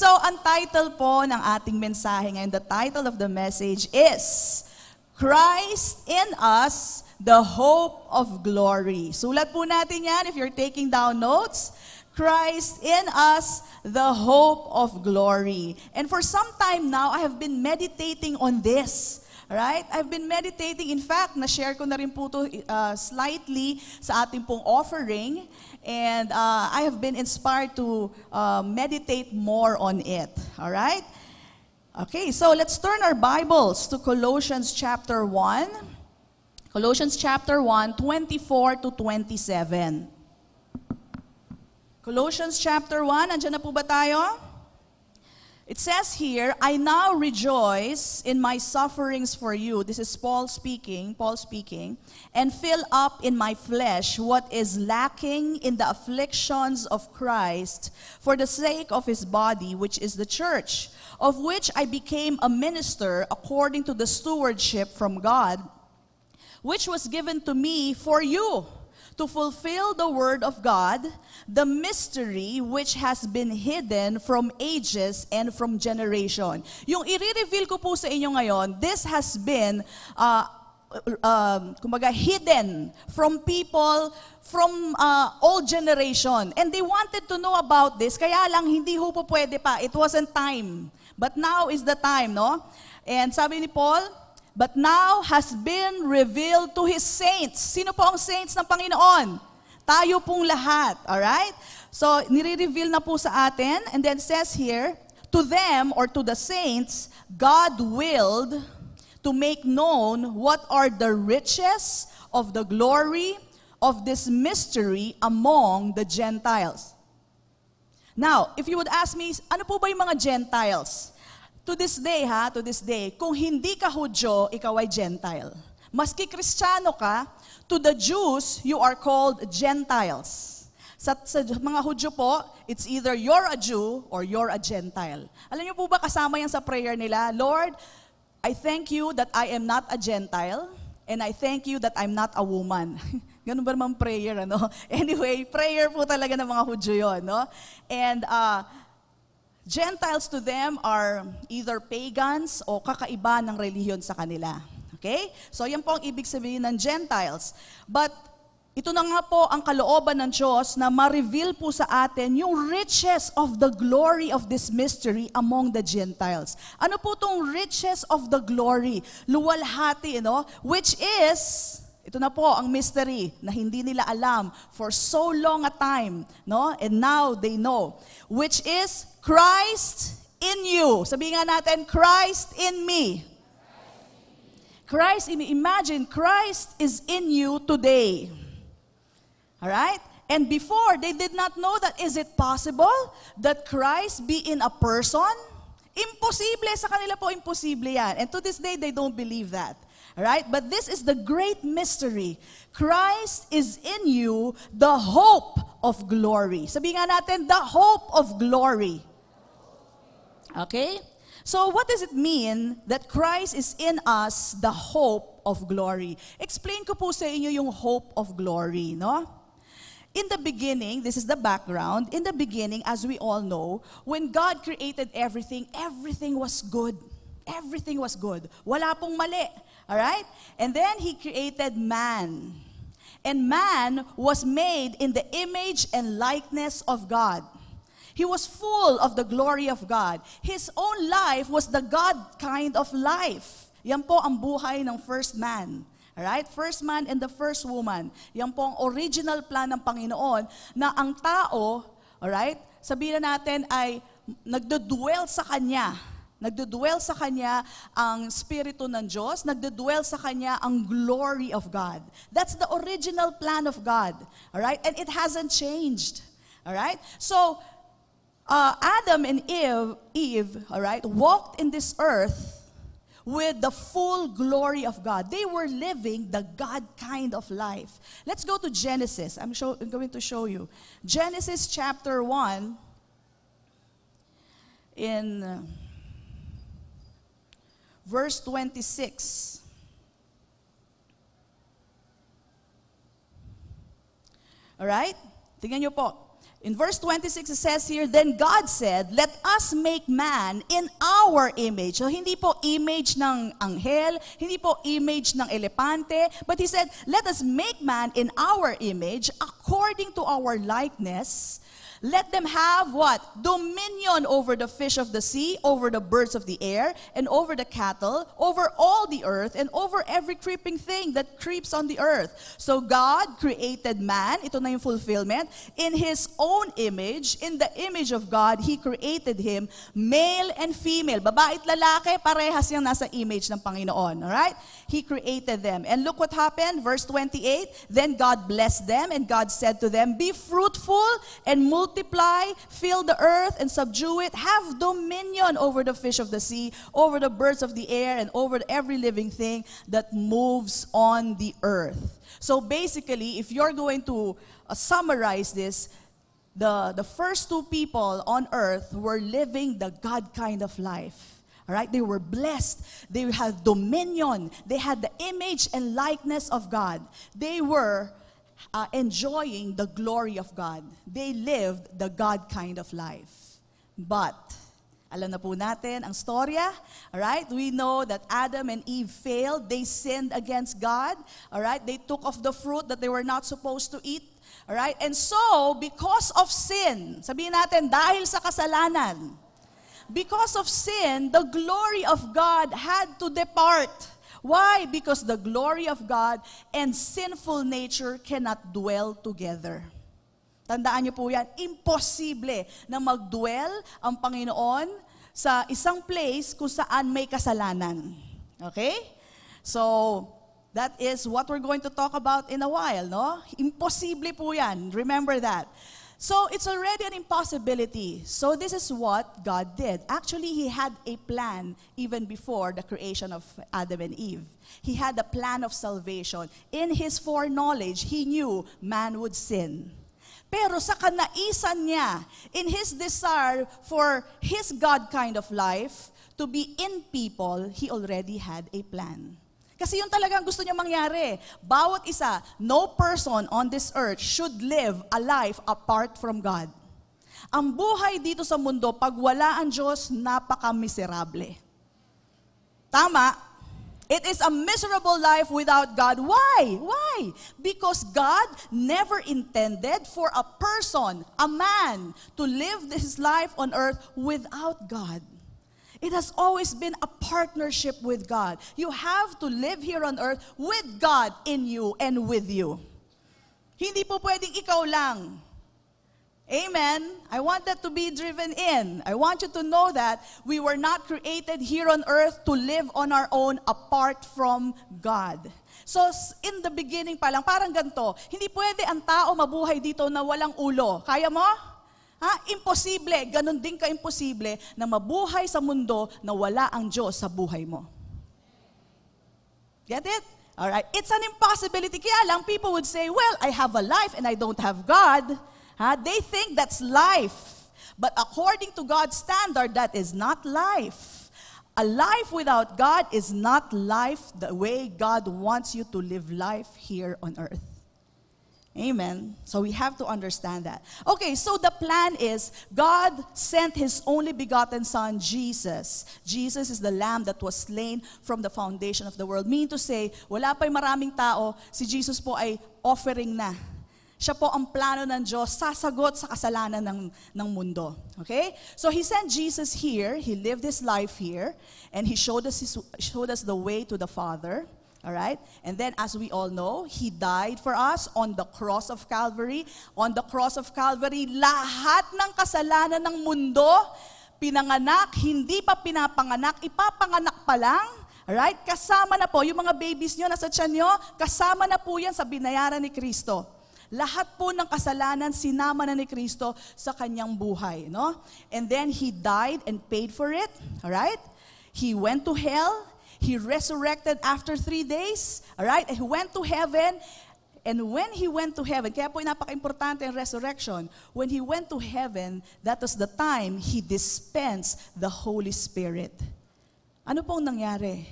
So, ang title po ng ating mensahe ngayon, the title of the message is, Christ in Us, the Hope of Glory. Sulat po natin yan if you're taking down notes. Christ in us, the hope of glory. And for some time now, I have been meditating on this. Right? I've been meditating. In fact, na-share ko na rin po ito slightly sa ating pong offering. And I have been inspired to meditate more on it. All right? Okay, so let's turn our Bibles to Colossians chapter 1. Colossians chapter 1, 24 to 27. Colossians chapter 1, andyan na po ba tayo? It says here, I now rejoice in my sufferings for you. This is Paul speaking, and fill up in my flesh what is lacking in the afflictions of Christ for the sake of his body, which is the church, of which I became a minister according to the stewardship from God, which was given to me for you, to fulfill the word of God, the mystery which has been hidden from ages and from generation. Yung i-reveal ko po sa inyo ngayon, this has been hidden from people from old generation. And they wanted to know about this, kaya lang hindi ho po pwede pa. It wasn't time. But now is the time, no? And sabi ni Paul, but now has been revealed to His saints. Sino po ang saints ng Panginoon? Tayo pong lahat, alright? So, nire-reveal na po sa atin. And then it says here, to them or to the saints, God willed to make known what are the riches of the glory of this mystery among the Gentiles. Now, if you would ask me, ano po ba yung mga Gentiles? To this day, kung hindi ka Hudyo, ikaw ay Gentile. Maski Kristiyano ka, to the Jews, you are called Gentiles. Sa mga Hudyo po, it's either you're a Jew or you're a Gentile. Alam niyo po ba kasama yan sa prayer nila? Lord, I thank you that I am not a Gentile, and I thank you that I'm not a woman. Ganun ba naman prayer, ano? Anyway, prayer po talaga ng mga Hudyo yun, no? And, Gentiles to them are either pagans o kakaiba ng relihiyon sa kanila. Okay? So yan po ang ibig sabihin ng Gentiles. But ito na nga po ang kalooban ng Diyos na ma-reveal po sa atin yung riches of the glory of this mystery among the Gentiles. Ano po itong riches of the glory? Luwalhati, which is, ito na po ang mystery na hindi nila alam for so long a time, no? And now they know, which is Christ in you. Sabihin nga natin, Christ in me. Christ in me. Imagine, Christ is in you today. Alright? And before, they did not know that. Is it possible that Christ be in a person? Imposible. Sa kanila po, imposible yan. And to this day, they don't believe that. Alright? But this is the great mystery. Christ is in you, the hope of glory. Sabihin nga natin, the hope of glory. Okay? So what does it mean that Christ is in us, the hope of glory? Explain ko po sa inyo yung hope of glory, no? In the beginning, this is the background, in the beginning, as we all know, when God created everything, everything was good. Everything was good. Wala pong mali. Alright? And then He created man. And man was made in the image and likeness of God. He was full of the glory of God. His own life was the God kind of life. Yan po ang buhay ng first man. Alright? First man and the first woman. Yan po ang original plan ng Panginoon na ang tao, alright, sabihin natin ay nagdudwell sa Kanya. Nagdudwell sa Kanya ang Espiritu ng Diyos. Nagdudwell sa Kanya ang glory of God. That's the original plan of God. Alright? And it hasn't changed. Alright? So, Adam and Eve, alright, walked in this earth with the full glory of God. They were living the God kind of life. Let's go to Genesis. I'm going to show you. Genesis chapter 1 in verse 26. Alright? Tingnan nyo po. In verse 26, it says here, then God said, let us make man in our image. So, hindi po image ng anghel, hindi po image ng elepante, but He said, let us make man in our image, according to our likeness. Let them have what? Dominion over the fish of the sea, over the birds of the air, and over the cattle, over all the earth, and over every creeping thing that creeps on the earth. So God created man, ito na yung fulfillment, in His own image, in the image of God, He created him, male and female. Babae at lalaki, parehas yung nasa image ng Panginoon. Alright? He created them. And look what happened, verse 28, then God blessed them, and God said to them, be fruitful and multiply, fill the earth and subdue it, have dominion over the fish of the sea, over the birds of the air, and over every living thing that moves on the earth. So basically, if you're going to summarize this, the first two people on earth were living the God kind of life. All right? They were blessed. They had dominion. They had the image and likeness of God. They were enjoying the glory of God. They lived the God kind of life. But, alam na po natin ang storya. Alright? We know that Adam and Eve failed. They sinned against God. Alright? They took of the fruit that they were not supposed to eat. Alright? And so, because of sin, sabihin natin, dahil sa kasalanan, because of sin, the glory of God had to depart. Why? Because the glory of God and sinful nature cannot dwell together. Tandaan niyo po yan, imposible na mag-dwell ang Panginoon sa isang place kung saan may kasalanan. Okay? So, that is what we're going to talk about in a while, no? Imposible po yan. Remember that. So, it's already an impossibility. So, this is what God did. Actually, He had a plan even before the creation of Adam and Eve. He had a plan of salvation. In His foreknowledge, He knew man would sin. Pero sa kanaisan niya, in His desire for His God kind of life, to be in people, He already had a plan. Kasi yun talagang gusto niya mangyari. Bawat isa, no person on this earth should live a life apart from God. Ang buhay dito sa mundo, pag wala ang Diyos, napaka-miserable. Tama? It is a miserable life without God. Why? Why? Because God never intended for a person, a man, to live his life on earth without God. It has always been a partnership with God. You have to live here on earth with God in you and with you. Hindi po pwedeng ikaw lang. Amen? I want that to be driven in. I want you to know that we were not created here on earth to live on our own apart from God. So, in the beginning pa lang, parang ganito, hindi pwede ang tao mabuhay dito na walang ulo. Kaya mo? Imposible, ganun din ka-imposible na mabuhay sa mundo na wala ang Diyos sa buhay mo. Get it? Alright, it's an impossibility. Kaya lang, people would say, well, I have a life and I don't have God. They think that's life. But according to God's standard, that is not life. A life without God is not life the way God wants you to live life here on earth. Amen. So we have to understand that. Okay, so the plan is God sent His only begotten Son, Jesus. Jesus is the Lamb that was slain from the foundation of the world. Meaning to say, wala pa'y maraming tao, si Jesus po ay offering na. Siya po ang plano ng Diyos, sasagot sa kasalanan ng mundo. Okay? So He sent Jesus here, He lived His life here, and He showed us the way to the Father. All right? And then, as we all know, He died for us on the cross of Calvary. On the cross of Calvary, lahat ng kasalanan ng mundo, pinanganak, hindi pa pinapanganak, ipapanganak pa lang. All right? Kasama na po, yung mga babies nyo nasa tiyan nyo, kasama na po yan sa binayaran ni Kristo. Lahat po ng kasalanan, sinama na ni Kristo sa kanyang buhay. No? And then, He died and paid for it. All right? He went to hell. He resurrected after 3 days, all right? He went to heaven, and when He went to heaven, kaya po napaka-importante ang resurrection, when He went to heaven, that was the time He dispensed the Holy Spirit. Ano pong nangyari?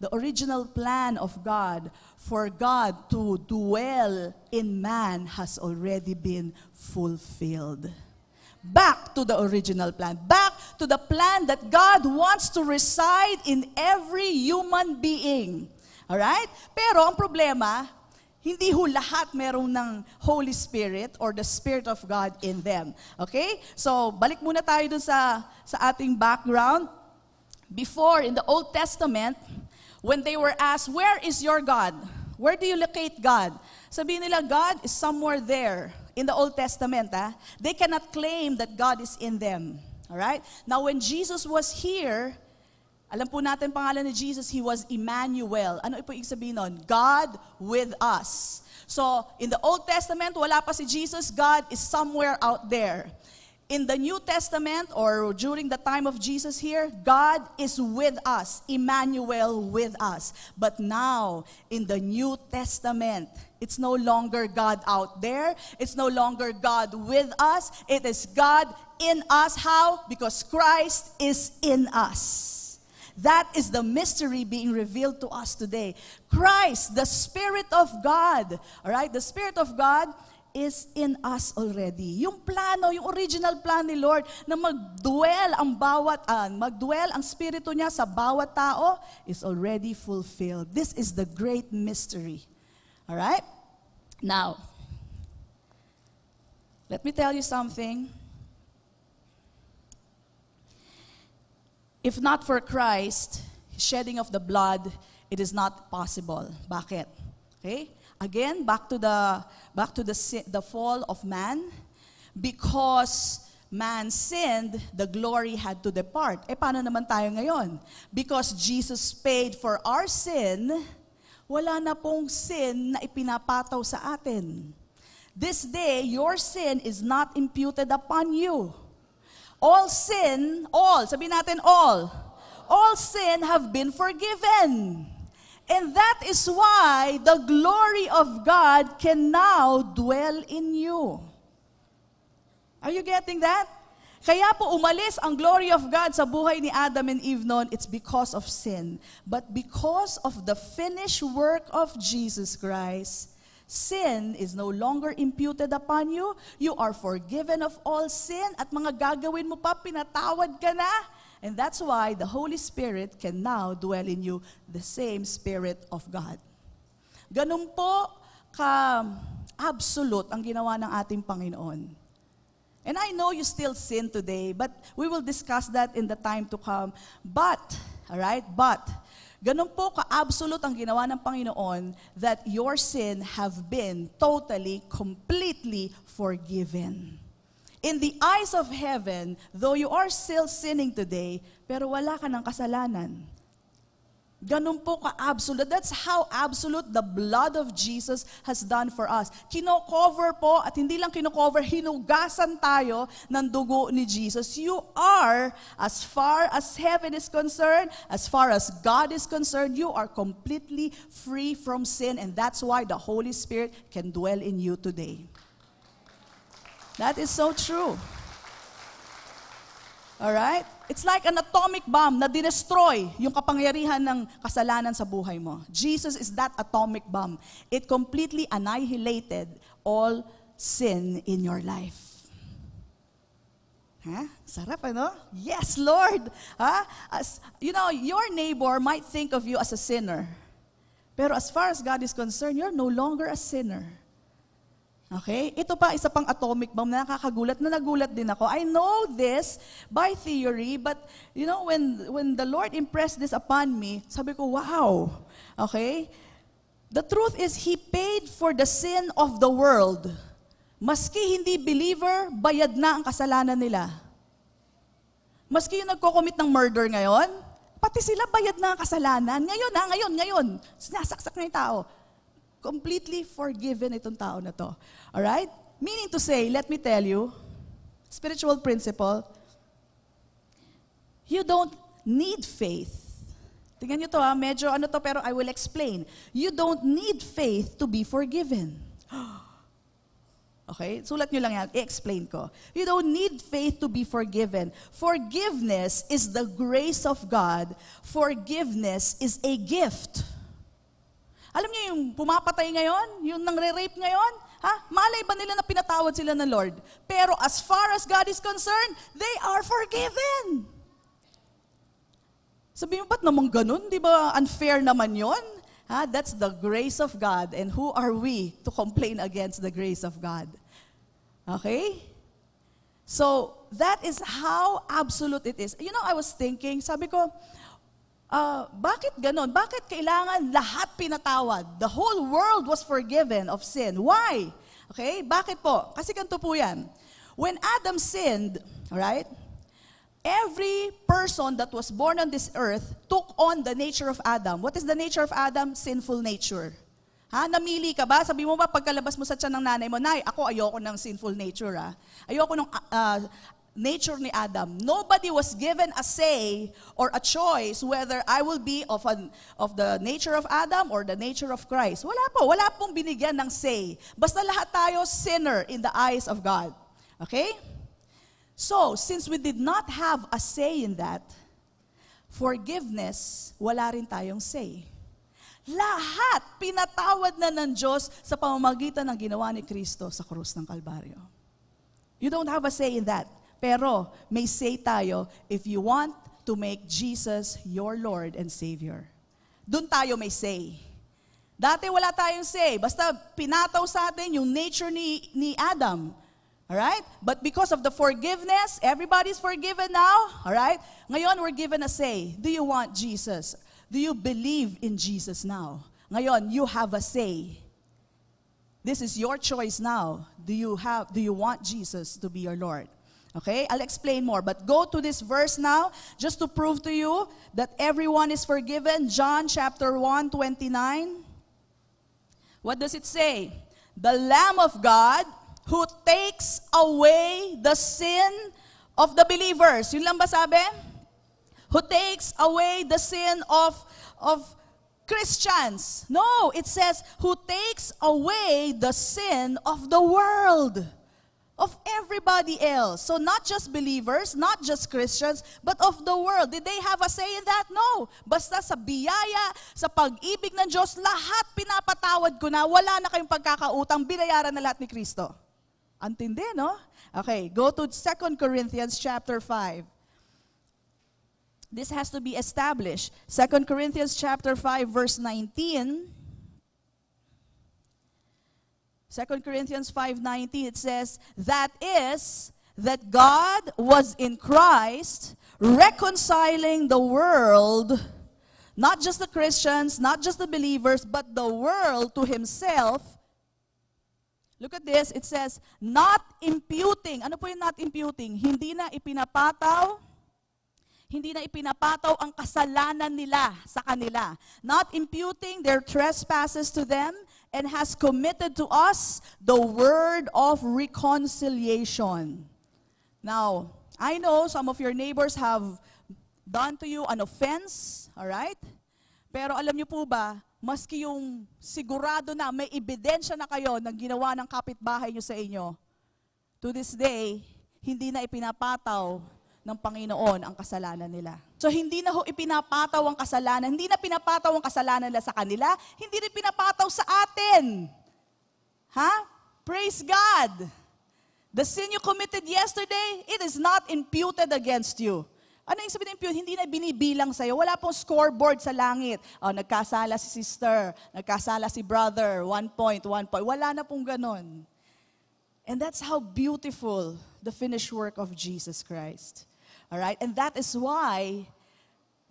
the original plan of God for God to dwell in man has already been fulfilled. Back to the original plan. Back to the plan that God wants to reside in every human being. Alright? Pero ang problema, hindi ho lahat merong ng Holy Spirit or the Spirit of God in them. Okay? So, balik muna tayo dun sa ating background. Before, in the Old Testament, when they were asked, where is your God? Where do you locate God? Sabihin nila, God is somewhere there in the Old Testament. They cannot claim that God is in them. Alright? Now, when Jesus was here, alam po natin pangalan ni Jesus, He was Emmanuel. Ano po ibig sabihin nun? God with us. So, in the Old Testament, wala pa si Jesus, God is somewhere out there. In the New Testament, or during the time of Jesus here, God is with us, Emmanuel with us. But now, in the New Testament, it's no longer God out there. It's no longer God with us. It is God in us. How? Because Christ is in us. That is the mystery being revealed to us today. Christ, the Spirit of God, all right? The Spirit of God is in us already. Yung plano, yung original plan ni Lord na magdwell ang Spirito niya sa bawat tao is already fulfilled. This is the great mystery. All right? Now, let me tell you something. If not for Christ, shedding of the blood, it is not possible. Bakit? Okay? Again, back to the fall of man. Because man sinned, the glory had to depart. Paano naman tayo ngayon? Because Jesus paid for our sin, wala na pong sin na ipinapataw sa atin. This day, your sin is not imputed upon you. All sin, sabihin natin all sin have been forgiven. And that is why the glory of God can now dwell in you. Are you getting that? Kaya po umalis ang glory of God sa buhay ni Adam and Eve noon, it's because of sin. But because of the finished work of Jesus Christ, sin is no longer imputed upon you. You are forgiven of all sin. At mga gagawin mo pa, pinatawad ka na. And that's why the Holy Spirit can now dwell in you, the same Spirit of God. Ganun po ka-absolute ang ginawa ng ating Panginoon. And I know you still sin today, but we will discuss that in the time to come. But, ganun po ka-absolute ang ginawa ng Panginoon that your sin have been totally, completely forgiven. In the eyes of heaven, though you are still sinning today, pero wala ka ng kasalanan. Ganun po ka-absolute. That's how absolute the blood of Jesus has done for us. Kino-cover po, at hindi lang kino-cover, hinugasan tayo ng dugo ni Jesus. You are, as far as heaven is concerned, as far as God is concerned, you are completely free from sin, and that's why the Holy Spirit can dwell in you today. That is so true. Alright? It's like an atomic bomb na dinestroy yung kapangyarihan ng kasalanan sa buhay mo. Jesus is that atomic bomb. It completely annihilated all sin in your life. Sarap, ano? Yes, Lord. Your neighbor might think of you as a sinner. Pero as far as God is concerned, you're no longer a sinner. Okay? Ito pa, isa pang atomic bomb na nakakagulat, na nagulat din ako. I know this by theory, but when the Lord impressed this upon me, sabi ko, wow. Okay? The truth is, He paid for the sin of the world. Maski hindi believer, bayad na ang kasalanan nila. Maski yung nagko-commit ng murder ngayon, pati sila bayad na ang kasalanan. Ngayon. Sinasaksak na yung tao. Completely forgiven itong tao na to. Alright? Meaning to say, let me tell you, spiritual principle, you don't need faith. Tingnan nyo to medyo pero I will explain. You don't need faith to be forgiven. Okay? Sulat nyo lang yan. I-explain ko. You don't need faith to be forgiven. Forgiveness is the grace of God. Forgiveness is a gift. Alam niyo yung pumapatay ngayon? Yung nangre-rape ngayon? Malay ba nila na pinatawad sila ng Lord? Pero as far as God is concerned, they are forgiven. Sabi mo, ba't naman ganun? Di ba unfair naman yon? That's the grace of God. And who are we to complain against the grace of God? Okay? So, that is how absolute it is. You know, I was thinking, sabi ko, bakit ganun? Bakit kailangan lahat pinatawad? The whole world was forgiven of sin. Why? Okay? Bakit po? Kasi ganito po yan. When Adam sinned, alright, every person that was born on this earth took on the nature of Adam. What is the nature of Adam? Sinful nature. Namili ka ba? Sabi mo ba, pagkalabas mo sa tiyan ng nanay mo, Nay, ako ayoko ng sinful nature. Ayoko ng nature ni Adam. Nobody was given a say or a choice whether I will be of the nature of Adam or the nature of Christ. Wala pong binigyan ng say. Basta lahat tayo sinner in the eyes of God. Okay? So, since we did not have a say in that, forgiveness, wala rin tayong say. Lahat pinatawad na ng Diyos sa pamamagitan ng ginawa ni Kristo sa krus ng Kalbaryo. You don't have a say in that. Pero may say tayo if you want to make Jesus your Lord and Savior. Doon tayo may say. Dati wala tayong say. Basta pinataw sa atin yung nature ni Adam. Alright? But because of the forgiveness, everybody's forgiven now. Alright? Ngayon, we're given a say. Do you want Jesus? Do you believe in Jesus now? Ngayon, you have a say. This is your choice now. Do you want Jesus to be your Lord? Okay? I'll explain more. But go to this verse now, just to prove to you that everyone is forgiven. John chapter 1:29. What does it say? The Lamb of God who takes away the sin of the believers. Yun lang ba sabi? Who takes away the sin of Christians. No, it says, who takes away the sin of the world. Of everybody else. So not just believers, not just Christians, but of the world. Did they have a say in that? No. Basta sa biyaya, sa pag-ibig ng Diyos, lahat pinapatawad ko na, wala na kayong pagkakautang, binayaran na lahat ni Kristo. Antindi, no? Okay, go to 2 Corinthians chapter 5. This has to be established. 2 Corinthians chapter 5 verse 19. 2 Corinthians 5:19, it says, that God was in Christ reconciling the world, not just the Christians, not just the believers, but the world to Himself. Look at this, it says, not imputing. Ano po yung not imputing? Hindi na ipinapataw ang kasalanan nila sa kanila. Not imputing their trespasses to them, and has committed to us the word of reconciliation. Now, I know some of your neighbors have done to you an offense, alright? Pero alam niyo po ba, maski yung sigurado na may ebidensya na kayo ng ginawa ng kapitbahay niyo sa inyo, to this day, hindi na ipinapataw ng Panginoon ang kasalanan nila. So hindi na ho ipinapataw ang kasalanan, hindi na pinapataw ang kasalanan nila sa kanila, hindi rin pinapataw sa atin. Praise God! The sin you committed yesterday, it is not imputed against you. Ano yung sabihin ng impute? Hindi na binibilang sa'yo. Wala pong scoreboard sa langit. Nagkasala si sister, nagkasala si brother, 1 point. Wala na pong ganon. And that's how beautiful the finished work of Jesus Christ. Alright? And that is why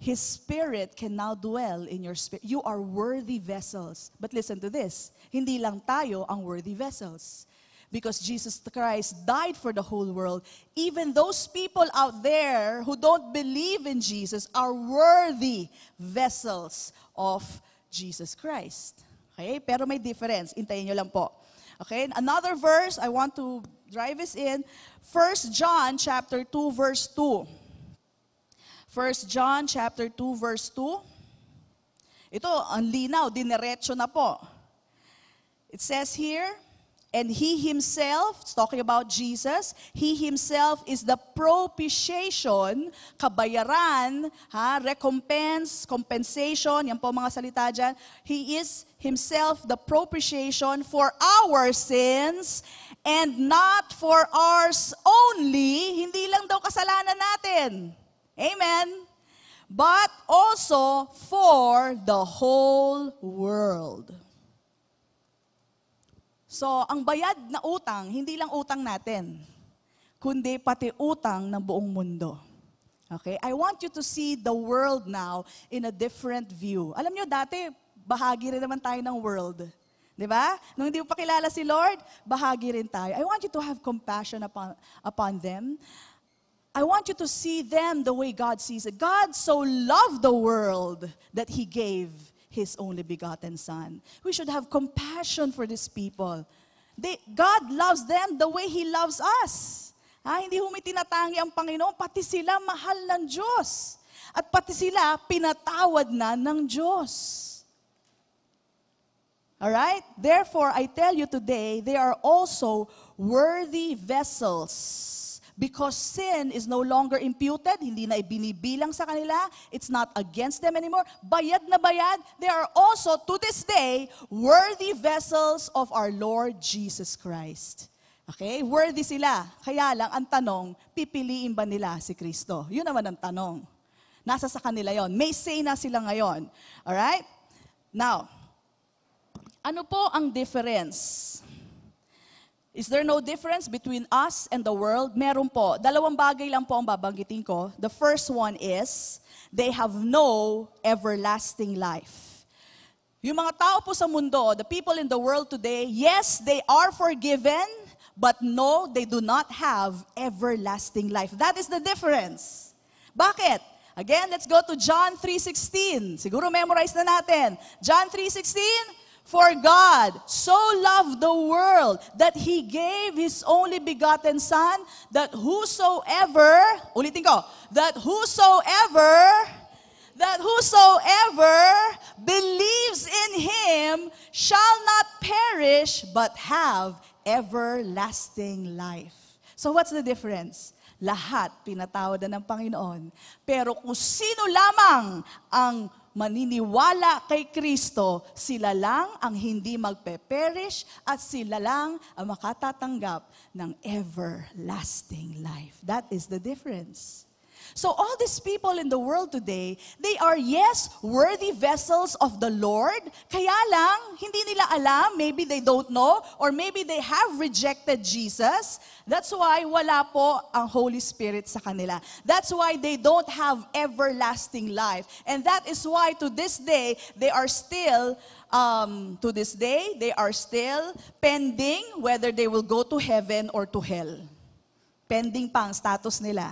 His Spirit can now dwell in your spirit. You are worthy vessels. But listen to this. Hindi lang tayo ang worthy vessels. Because Jesus Christ died for the whole world. Even those people out there who don't believe in Jesus are worthy vessels of Jesus Christ. Okay? Pero may difference. Intayin nyo lang po. Okay? Another verse, I want to drive this in. 1 John chapter 2 verse 2. 1 John chapter 2 verse 2. Ito, ang linaw, dinerecho na po. It says here, And He Himself, it's talking about Jesus, He Himself is the propitiation, kabayaran, recompense, compensation, yan po mga salita dyan. He is Himself the propitiation for our sins, and not for ours only, hindi lang daw kasalanan natin. Amen? But also for the whole world. So, ang bayad na utang, hindi lang utang natin, kundi pati utang ng buong mundo. Okay? I want you to see the world now in a different view. Alam nyo, dati, bahagi rin naman tayo ng world. Di ba? Nung hindi mo pa kilala si Lord, bahagi rin tayo. I want you to have compassion upon them. I want you to see them the way God sees it. God so loved the world that He gave His only begotten Son. We should have compassion for these people. God loves them the way He loves us. Hindi may tinatangi ang Panginoon, pati sila mahal ng Diyos. At pati sila pinatawad na ng Diyos. Alright? Therefore, I tell you today, they are also worthy vessels. Because sin is no longer imputed, hindi na ibinibilang sa kanila, it's not against them anymore. Bayad na bayad, they are also, to this day, worthy vessels of our Lord Jesus Christ. Okay? Worthy sila. Kaya lang, ang tanong, pipiliin ba nila si Kristo? Yun naman ang tanong. Nasa sa kanila yon. May say na sila ngayon. Alright? Now, ano po ang difference? Is there no difference between us and the world? Meron po. Dalawang bagay lang po ang babanggitin ko. The first one is, they have no everlasting life. Yung mga tao po sa mundo, the people in the world today, yes, they are forgiven, but no, they do not have everlasting life. That is the difference. Bakit? Again, let's go to John 3:16. Siguro memorize na natin. John 3:16, for God so loved the world that He gave His only begotten Son, that whosoever, ulitin ko, that whosoever believes in Him shall not perish but have everlasting life. So what's the difference? Lahat pinatawad na ng Panginoon. Pero kung sino lamang ang maniniwala kay Kristo, sila lang ang hindi magpe-perish at sila lang ang makatatanggap ng everlasting life. That is the difference. So all these people in the world today, they are, yes, worthy vessels of the Lord. Kaya lang, hindi nila alam, maybe they don't know, or maybe they have rejected Jesus. That's why wala po ang Holy Spirit sa kanila. That's why they don't have everlasting life. And that is why to this day, they are still pending whether they will go to heaven or to hell. Pending pa ang status nila.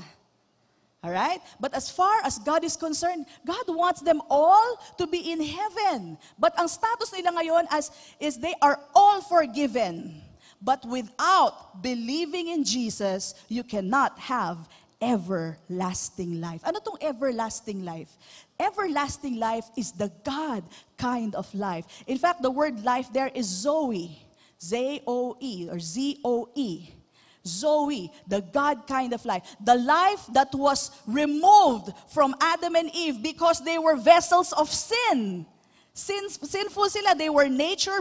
Alright? But as far as God is concerned, God wants them all to be in heaven. But ang status nila ngayon is they are all forgiven. But without believing in Jesus, you cannot have everlasting life. Ano tong everlasting life? Everlasting life is the God kind of life. In fact, the word life there is Zoe. Z-O-E or Z-O-E. Zoe, the God kind of life. The life that was removed from Adam and Eve because they were vessels of sin. Sinful sila. They were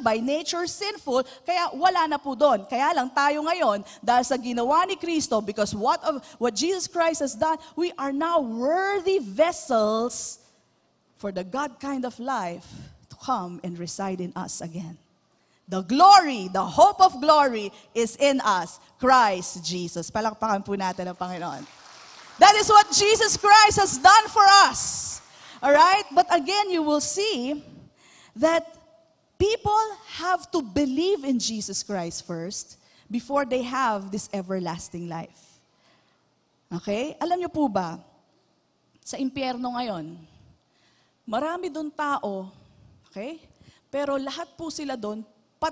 by nature sinful. Kaya wala na po doon. Kaya lang tayo ngayon, dahil sa ginawa ni Kristo, because what Jesus Christ has done, we are now worthy vessels for the God kind of life to come and reside in us again. The glory, the hope of glory is in us, Christ Jesus. Palakpakan po natin ang Panginoon. That is what Jesus Christ has done for us. Alright? But again, you will see that people have to believe in Jesus Christ first before they have this everlasting life. Okay? Alam niyo po ba, sa impyerno ngayon, marami doon tao, okay? Pero lahat po sila doon,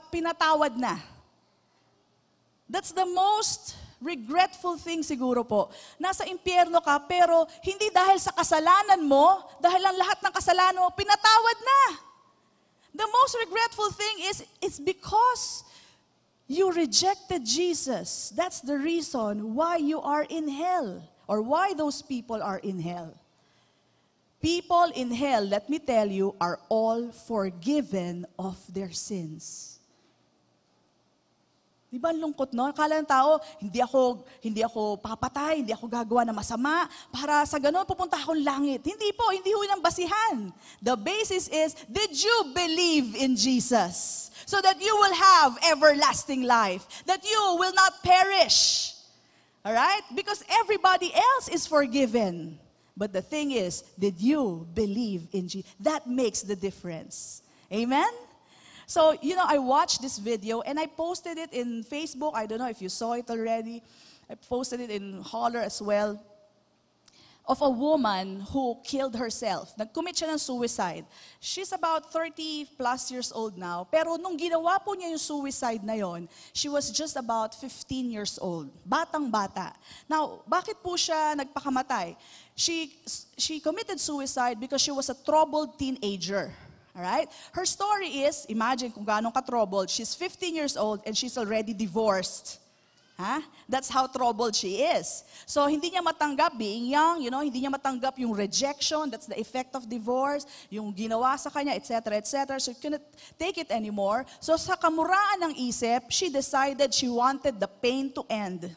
pinatawad na. That's the most regretful thing siguro po. Nasa impyerno ka, pero hindi dahil sa kasalanan mo, dahil ang lahat ng kasalanan mo, pinatawad na. The most regretful thing is, it's because You rejected Jesus. That's the reason why you are in hell, or why those people are in hell. People in hell, let me tell you, are all forgiven of their sins. Di ba ang lungkot, no? Akala ng tao, hindi ako papatay, hindi ako gagawa ng masama, para sa ganun pupunta akong langit. Hindi po, hindi ho ng basihan. The basis is, did you believe in Jesus? So that you will have everlasting life. That you will not perish. Alright? Because everybody else is forgiven. But the thing is, did you believe in Jesus? That makes the difference. Amen? So, I watched this video and I posted it in Facebook. I don't know if you saw it already. I posted it in Holler as well. Of a woman who killed herself. Nag-commit siya ng suicide. She's about 30 plus years old now. Pero nung ginawa po niya yung suicide na yon, she was just about 15 years old. Batang-bata. Now, bakit po siya nagpakamatay? She committed suicide because she was a troubled teenager. Alright? Her story is, imagine kung gaano ka-troubled. She's 15 years old and she's already divorced. That's how troubled she is. So, hindi niya matanggap being young, hindi niya matanggap yung rejection, that's the effect of divorce, yung ginawa sa kanya, etc., etc. So, she couldn't take it anymore. So, sa kamuraan ng isip, she decided she wanted the pain to end.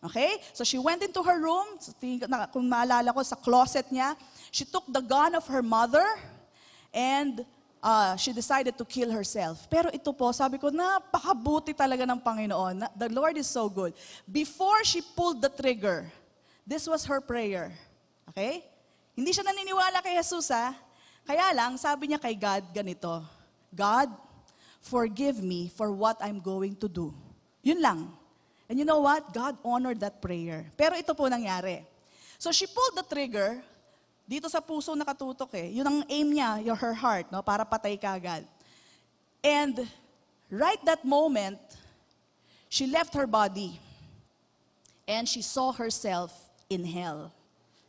Okay? So, she went into her room, kung maalala ko, sa closet niya, she took the gun of her mother, and she decided to kill herself. Pero ito po, sabi ko, napakabuti talaga ng Panginoon. The Lord is so good. Before she pulled the trigger, this was her prayer. Okay? Hindi siya naniniwala kay Jesus, Kaya lang, sabi niya kay God ganito, God, forgive me for what I'm going to do. Yun lang. And you know what? God honored that prayer. Pero ito po nangyari. So she pulled the trigger. Dito sa puso nakatutok Yun ang aim niya, her heart, para patay ka agad. And right that moment, she left her body. And she saw herself in hell.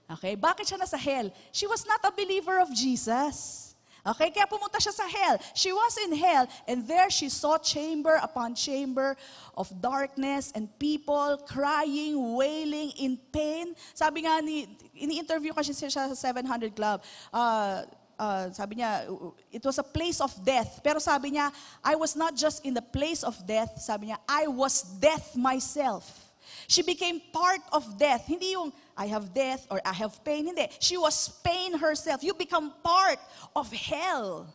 Okay? Bakit siya nasa hell? She was not a believer of Jesus. Okay? Kaya pumunta siya sa hell. She was in hell, and there she saw chamber upon chamber of darkness and people crying, wailing in pain. Sabi nga ini-interview kasi siya sa 700 Club. Sabi niya, it was a place of death. Pero sabi niya, I was not just in the place of death. Sabi niya, I was death myself. She became part of death. Hindi yung, I have death or I have pain. Hindi. She was pain herself. You become part of hell.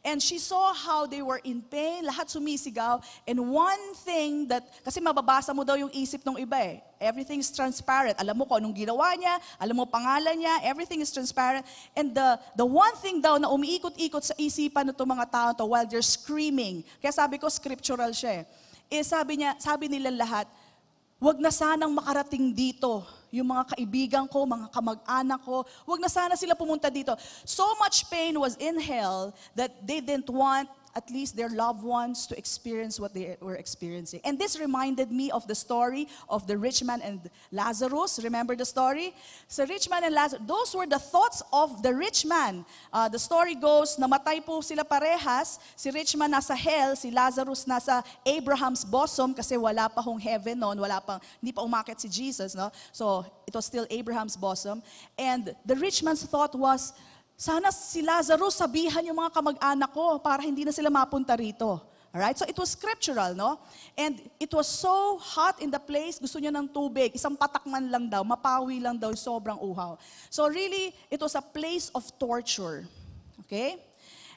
And she saw how they were in pain. Lahat sumisigaw. And one thing that, kasi mababasa mo daw yung isip ng iba Everything is transparent. Alam mo kung anong ginawa niya, alam mo pangalan niya, everything is transparent. And the one thing daw na umiikot-ikot sa isipan ng mga tao to while they're screaming, kaya sabi ko scriptural siya sabi nila lahat, wag na sanang makarating dito yung mga kaibigan ko, mga kamag-anak ko. Wag na sana sila pumunta dito. So much pain was in hell that they didn't want at least their loved ones to experience what they were experiencing. And this reminded me of the story of the rich man and Lazarus. Remember the story? So rich man and Lazarus, those were the thoughts of the rich man. The story goes, namatay po sila parehas. Si rich man nasa hell, si Lazarus nasa Abraham's bosom kasi wala pa hong heaven noon, hindi pa umakit si Jesus. No? So it was still Abraham's bosom. And the rich man's thought was, sana si Lazarus sabihan yung mga kamag-anak ko para hindi na sila mapunta rito. Alright? So it was scriptural, no? And it was so hot in the place, gusto niya ng tubig. Isang patakman lang daw, mapawi lang daw, sobrang uhaw. So really, it was a place of torture. Okay?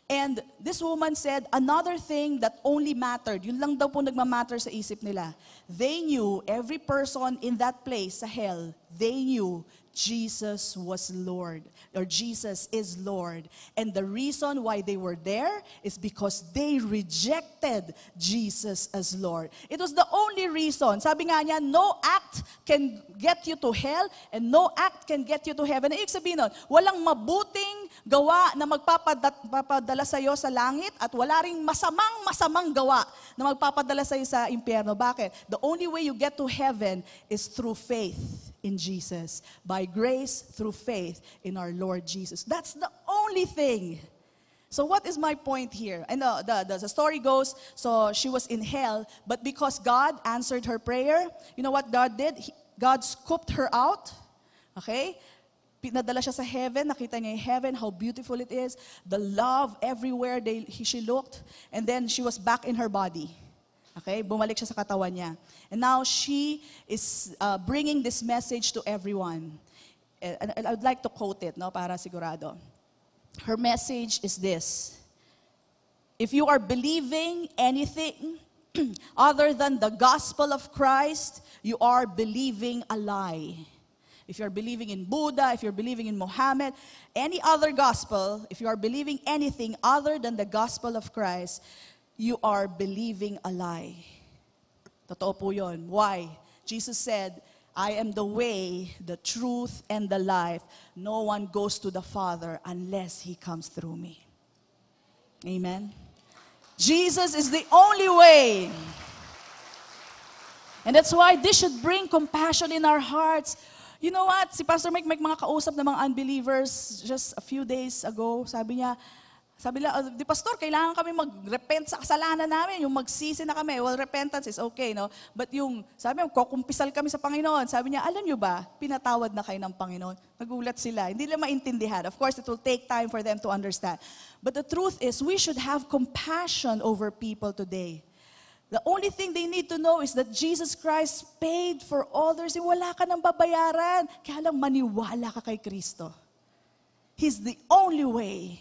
And this woman said, another thing that only mattered, yun lang daw po nagmamatter sa isip nila. They knew, every person in that place, sa hell, they knew Jesus was Lord, or Jesus is Lord. And the reason why they were there is because they rejected Jesus as Lord. It was the only reason. Sabi nga niya, no act can get you to hell and no act can get you to heaven. Ibig sabihin nun, walang mabuting gawa na magpapadala sa iyo sa langit at wala ring masamang gawa na magpapadala sa iyo sa impyerno. Bakit? The only way you get to heaven is through faith in Jesus. By grace, through faith in our Lord Jesus. That's the only thing. So what is my point here? And the story goes, so she was in hell, but because God answered her prayer, you know what God did? God scooped her out. Okay? Pinadala siya sa heaven, nakita niya yung heaven, how beautiful it is, the love everywhere she looked, and then she was back in her body. Okay? Bumalik siya sa katawan niya. And now she is bringing this message to everyone. And I would like to quote it, no, para sigurado. Her message is this: if you are believing anything other than the gospel of Christ, you are believing a lie. If you're believing in Buddha, if you're believing in Muhammad, any other gospel, if you are believing anything other than the gospel of Christ, you are believing a lie. Totoo po yun. Why? Jesus said, I am the way, the truth, and the life. No one goes to the Father unless He comes through me. Amen? Jesus is the only way. And that's why this should bring compassion in our hearts. You know what? Si Pastor Mike, may mga kausap ng mga unbelievers just a few days ago. Sabi nila, di Pastor, kailangan kami mag-repent sa kasalanan namin, yung magsisi na kami. Well, repentance is okay, no? But yung, sabi niya, kukumpisal kami sa Panginoon. Sabi niya, alam niyo ba, pinatawad na kayo ng Panginoon. Nagulat sila. Hindi nila maintindihan. Of course, it will take time for them to understand. But the truth is, we should have compassion over people today. The only thing they need to know is that Jesus Christ paid for all their sin. Wala ka nang babayaran. Kaya lang maniwala ka kay Kristo. He's the only way.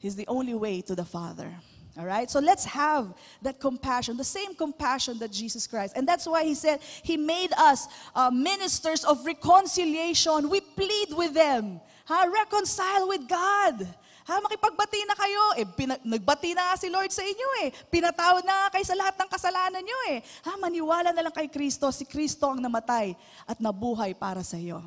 He's the only way to the Father. All right? So let's have that compassion, the same compassion that Jesus Christ. And that's why He said, He made us ministers of reconciliation. We plead with them. Reconcile with God. Makipagbati na kayo. Nagbati na nga si Lord sa inyo Pinatawad na nga kayo sa lahat ng kasalanan nyo Maniwala na lang kay Kristo. Si Kristo ang namatay at nabuhay para sa iyo.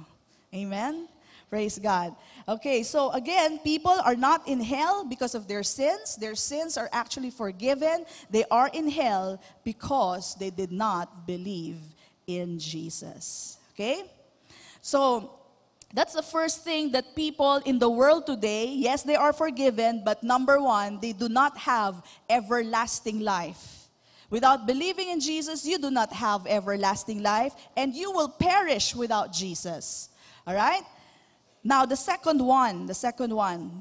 Amen? Praise God. Okay, so again, people are not in hell because of their sins. Their sins are actually forgiven. They are in hell because they did not believe in Jesus. Okay? So, that's the first thing that people in the world today, yes, they are forgiven, but number one, they do not have everlasting life. Without believing in Jesus, you do not have everlasting life, and you will perish without Jesus. All right? Now, the second one,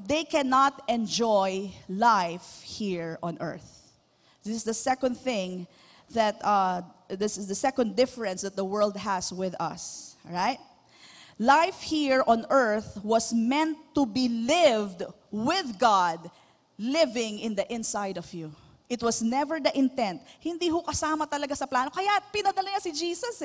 they cannot enjoy life here on earth. This is the second thing that, this is the second difference that the world has with us. All right? Life here on earth was meant to be lived with God, living in the inside of you. It was never the intent. Hindi ho kasama talaga sa plano. Kaya pinadala niya si Jesus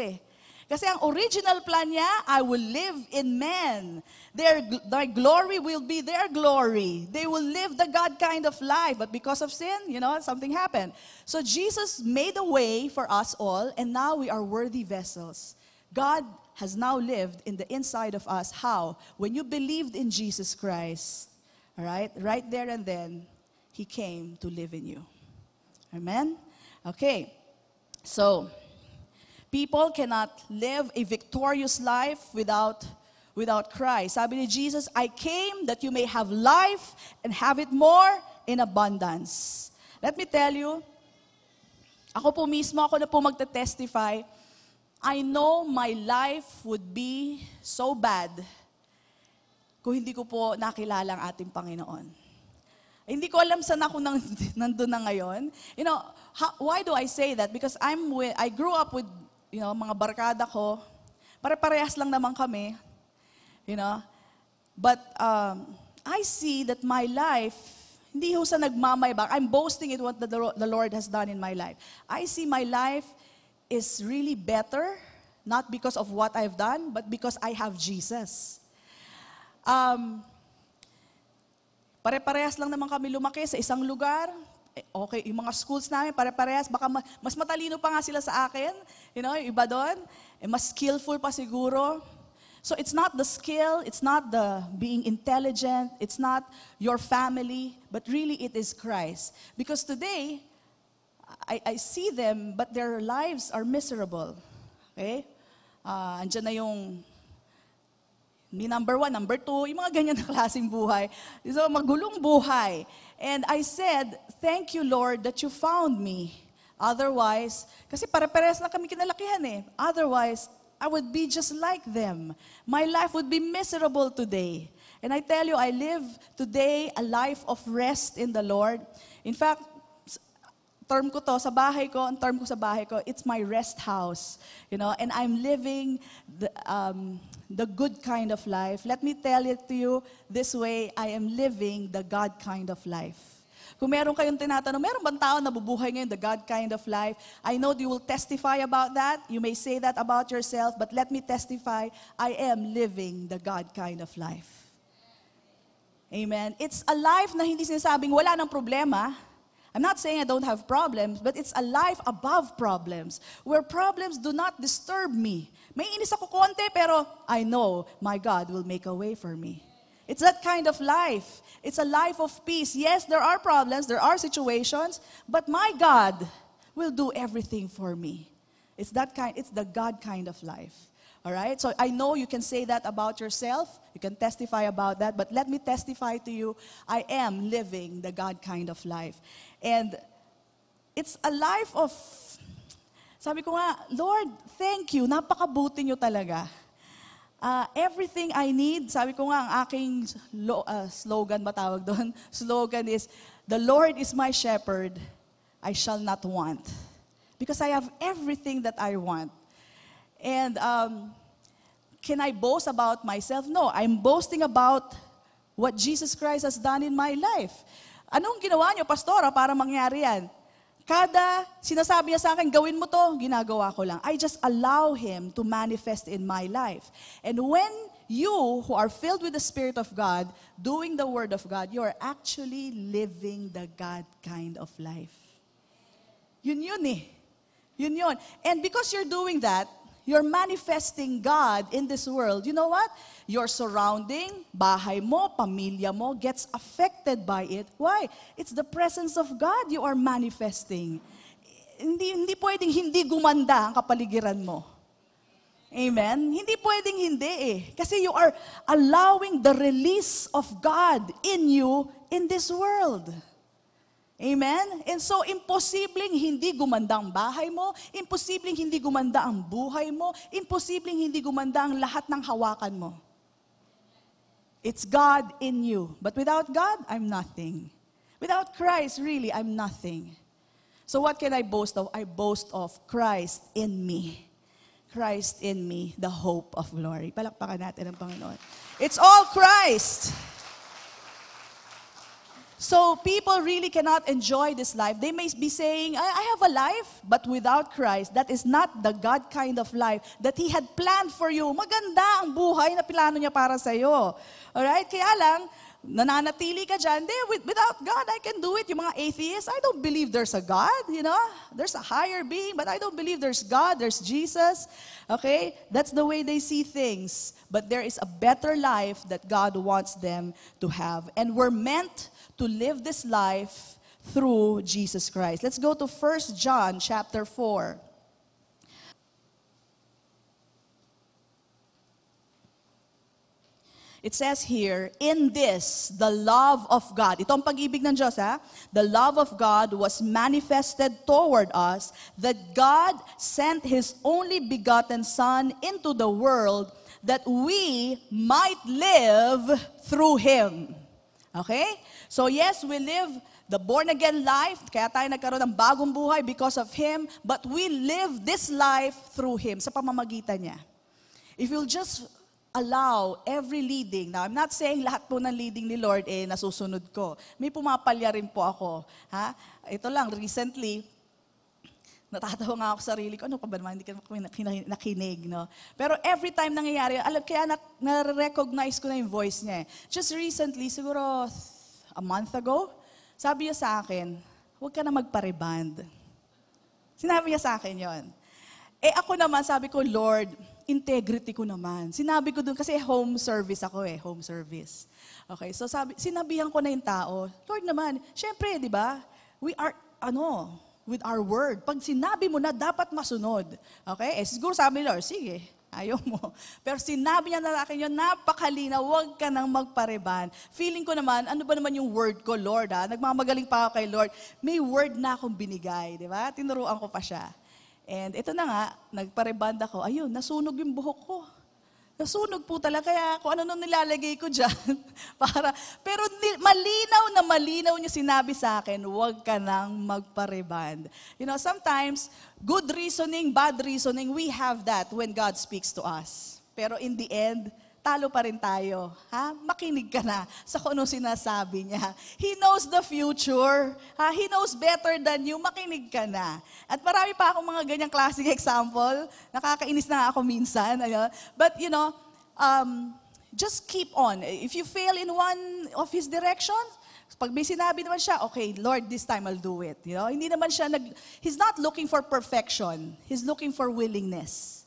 Kasi ang original plan niya, I will live in men. Their glory will be their glory. They will live the God kind of life. But because of sin, something happened. So Jesus made a way for us all, and now we are worthy vessels. God has now lived in the inside of us. How? When you believed in Jesus Christ, all right? Right there and then, He came to live in you. Amen? Okay. So, people cannot live a victorious life without Christ. Sabi ni Jesus, I came that you may have life and have it more in abundance. Let me tell you, ako po mismo, ako na po magte-testify, I know my life would be so bad kung hindi ko po nakilala ang ating Panginoon. Hindi ko alam saan ako nandun na ngayon. Why do I say that? Because I grew up with mga barkada ko, pare-parehas lang naman kami, But I see that my life, hindi ho sa nagmamayabang, I'm boasting in what the Lord has done in my life. I see my life is really better, not because of what I've done, but because I have Jesus. Pare-parehas lang naman kami lumaki sa isang lugar. Okay, yung mga schools namin, pare-parehas, baka mas matalino pa nga sila sa akin, yung iba doon, mas skillful pa siguro. So it's not the skill, it's not the being intelligent, it's not your family, but really it is Christ. Because today, I see them, but their lives are miserable. Okay? Andyan na yung Ni number 1, number 2, yung mga ganyan na klaseng buhay. So, magulong buhay. And I said, thank you, Lord, that you found me. Otherwise, kasi pare-pares na kami kinalakihan eh. Otherwise, I would be just like them. My life would be miserable today. And I tell you, I live today a life of rest in the Lord. In fact, term ko to sa bahay ko, ang term ko sa bahay ko, it's my rest house. You know, and I'm living the good kind of life. Let me tell it to you this way, I am living the God kind of life. Kung meron kayong tinatanong, meron bang tao na bubuhay ngayon the God kind of life? I know you will testify about that. You may say that about yourself, but let me testify, I am living the God kind of life. Amen. It's a life na hindi sinasabing wala ng problema. I'm not saying I don't have problems, but it's a life above problems, where problems do not disturb me. May inis ako konti, pero I know my God will make a way for me. It's that kind of life. It's a life of peace. Yes, there are problems, there are situations, but my God will do everything for me. It's the God kind of life. All right? So I know you can say that about yourself. You can testify about that, but let me testify to you, I am living the God kind of life. And it's a life of, sabi ko nga, Lord, thank you, napakabuti nyo talaga. Everything I need, sabi ko nga, ang aking slogan, matawag doon, slogan is, the Lord is my shepherd, I shall not want. Because I have everything that I want. And can I boast about myself? No, I'm boasting about what Jesus Christ has done in my life. Anong ginawa niyo, pastora, para mangyari yan? Kada sinasabi niya sa akin, gawin mo to, ginagawa ko lang. I just allow Him to manifest in my life. And when you, who are filled with the Spirit of God, doing the Word of God, you are actually living the God kind of life. Yun eh. Yun. And because you're doing that, you're manifesting God in this world. You know what? Your surrounding, bahay mo, pamilya mo, gets affected by it. Why? It's the presence of God you are manifesting. Hindi pwedeng hindi gumanda ang kapaligiran mo. Amen? Hindi pwedeng hindi eh. Kasi you are allowing the release of God in you in this world. Amen? And so, imposibleng hindi gumanda ang bahay mo, imposibleng hindi gumanda ang buhay mo, imposibleng hindi gumanda ang lahat ng hawakan mo. It's God in you. But without God, I'm nothing. Without Christ, really, I'm nothing. So what can I boast of? I boast of Christ in me. Christ in me, the hope of glory. Palakpakan natin ang Panginoon. It's all Christ. So people really cannot enjoy this life. They may be saying, I have a life, but without Christ, that is not the God kind of life that He had planned for you. Maganda ang buhay na plano niya para sa iyo. Alright? Kaya lang, nananatili ka dyan, without God, I can do it. Yung mga atheists, I don't believe there's a God, you know? There's a higher being, but I don't believe there's God, there's Jesus. Okay? That's the way they see things. But there is a better life that God wants them to have. And we're meant to live this life through Jesus Christ. Let's go to 1 John chapter 4. It says here, in this, the love of God. Ito ang pag-ibig ng Diyos, ha? The love of God was manifested toward us, that God sent His only begotten Son into the world, that we might live through Him. Okay? So yes, we live the born-again life, kaya tayo nagkaroon ng bagong buhay because of Him, but we live this life through Him, sa pamamagitan niya. If you'll just allow every leading, now I'm not saying lahat po ng leading ni Lord nasusunod ko. May pumapalya rin po ako. Ha? Ito lang, recently, natatawa nga ako sa sarili ko, ano pa ba naman, hindi ka nakinig, no? Pero every time nangyayari, kaya na-recognize ko na yung voice niya. Just recently, siguro a month ago, sabi niya sa akin, huwag ka na magpa-reband. Sinabi niya sa akin yon. Ako naman, sabi ko, Lord, integrity ko naman. Sinabi ko dun, kasi home service ako home service. Okay, so sinabihan ko na yung tao, Lord naman, syempre, di ba, we are, with our word. Pag sinabi mo na, dapat masunod. Okay? Siguro sabi ni Lord, sige, Ayaw mo. Pero sinabi niya na sa akin yun, napakalinaw, huwag ka nang magpareban. Feeling ko naman, ano ba naman yung word ko, Lord, ha? Nagmamagaling pa ako kay Lord. May word na akong binigay, di ba? Tinuruan ko pa siya. And ito na nga, nagpareban ako, ayun, nasunog yung buhok ko. Nasunog po talaga, kaya kung ano nung nilalagay ko dyan. Pero malinaw niya sinabi sa akin, huwag ka nang magpareband. You know, sometimes, good reasoning, bad reasoning, we have that when God speaks to us. Pero in the end, talo pa rin tayo. Ha? Makinig ka na sa kung ano sinasabi niya. He knows the future. Ha? He knows better than you. Makinig ka na. At marami pa akong mga ganyang classic example. Nakakainis na ako minsan. But you know, just keep on. If you fail in one of His directions, pag may sinabi naman siya, okay, Lord, this time I'll do it. You know, hindi naman siya He's not looking for perfection. He's looking for willingness.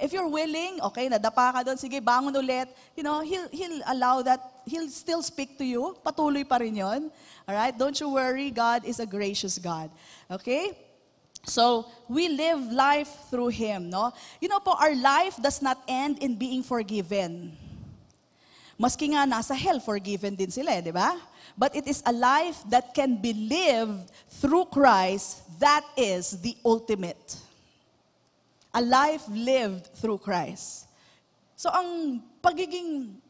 If you're willing, okay, nadapa ka doon, sige, bangon ulit, you know, He'll allow that, He'll still speak to you, patuloy pa rin yun. Alright, don't you worry, God is a gracious God. Okay? So, we live life through Him, no? You know po, our life does not end in being forgiven. Maski nga nasa hell, forgiven din sila, di ba? But it is a life that can be lived through Christ, that is the ultimate. A life lived through Christ. So ang pagiging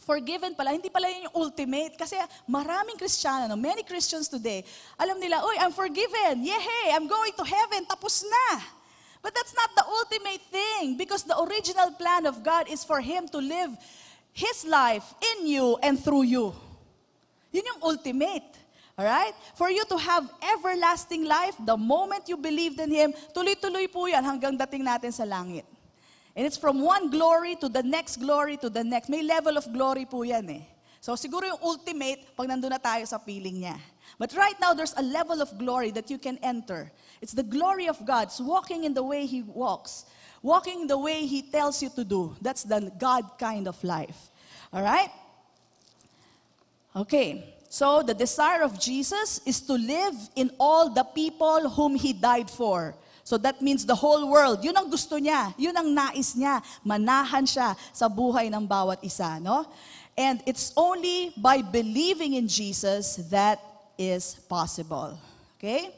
forgiven pala, hindi pala yun yung ultimate. Kasi maraming Kristiyano, many Christians today, alam nila, uy, I'm forgiven. Yehey, I'm going to heaven. Tapos na. But that's not the ultimate thing. Because the original plan of God is for Him to live His life in you and through you. Yun yung ultimate. Alright? For you to have everlasting life, the moment you believed in Him, tuloy-tuloy po yan hanggang dating natin sa langit. And it's from one glory to the next glory to the next. May level of glory po yan eh. So siguro yung ultimate, pag nandun na tayo sa piling niya. But right now, there's a level of glory that you can enter. It's the glory of God. It's walking in the way He walks. Walking the way He tells you to do. That's the God kind of life. Alright? Okay. So, the desire of Jesus is to live in all the people whom He died for. So, that means the whole world. Yun ang gusto niya. Yun ang nais niya. Manahan siya sa buhay ng bawat isa, no? And it's only by believing in Jesus that is possible. Okay?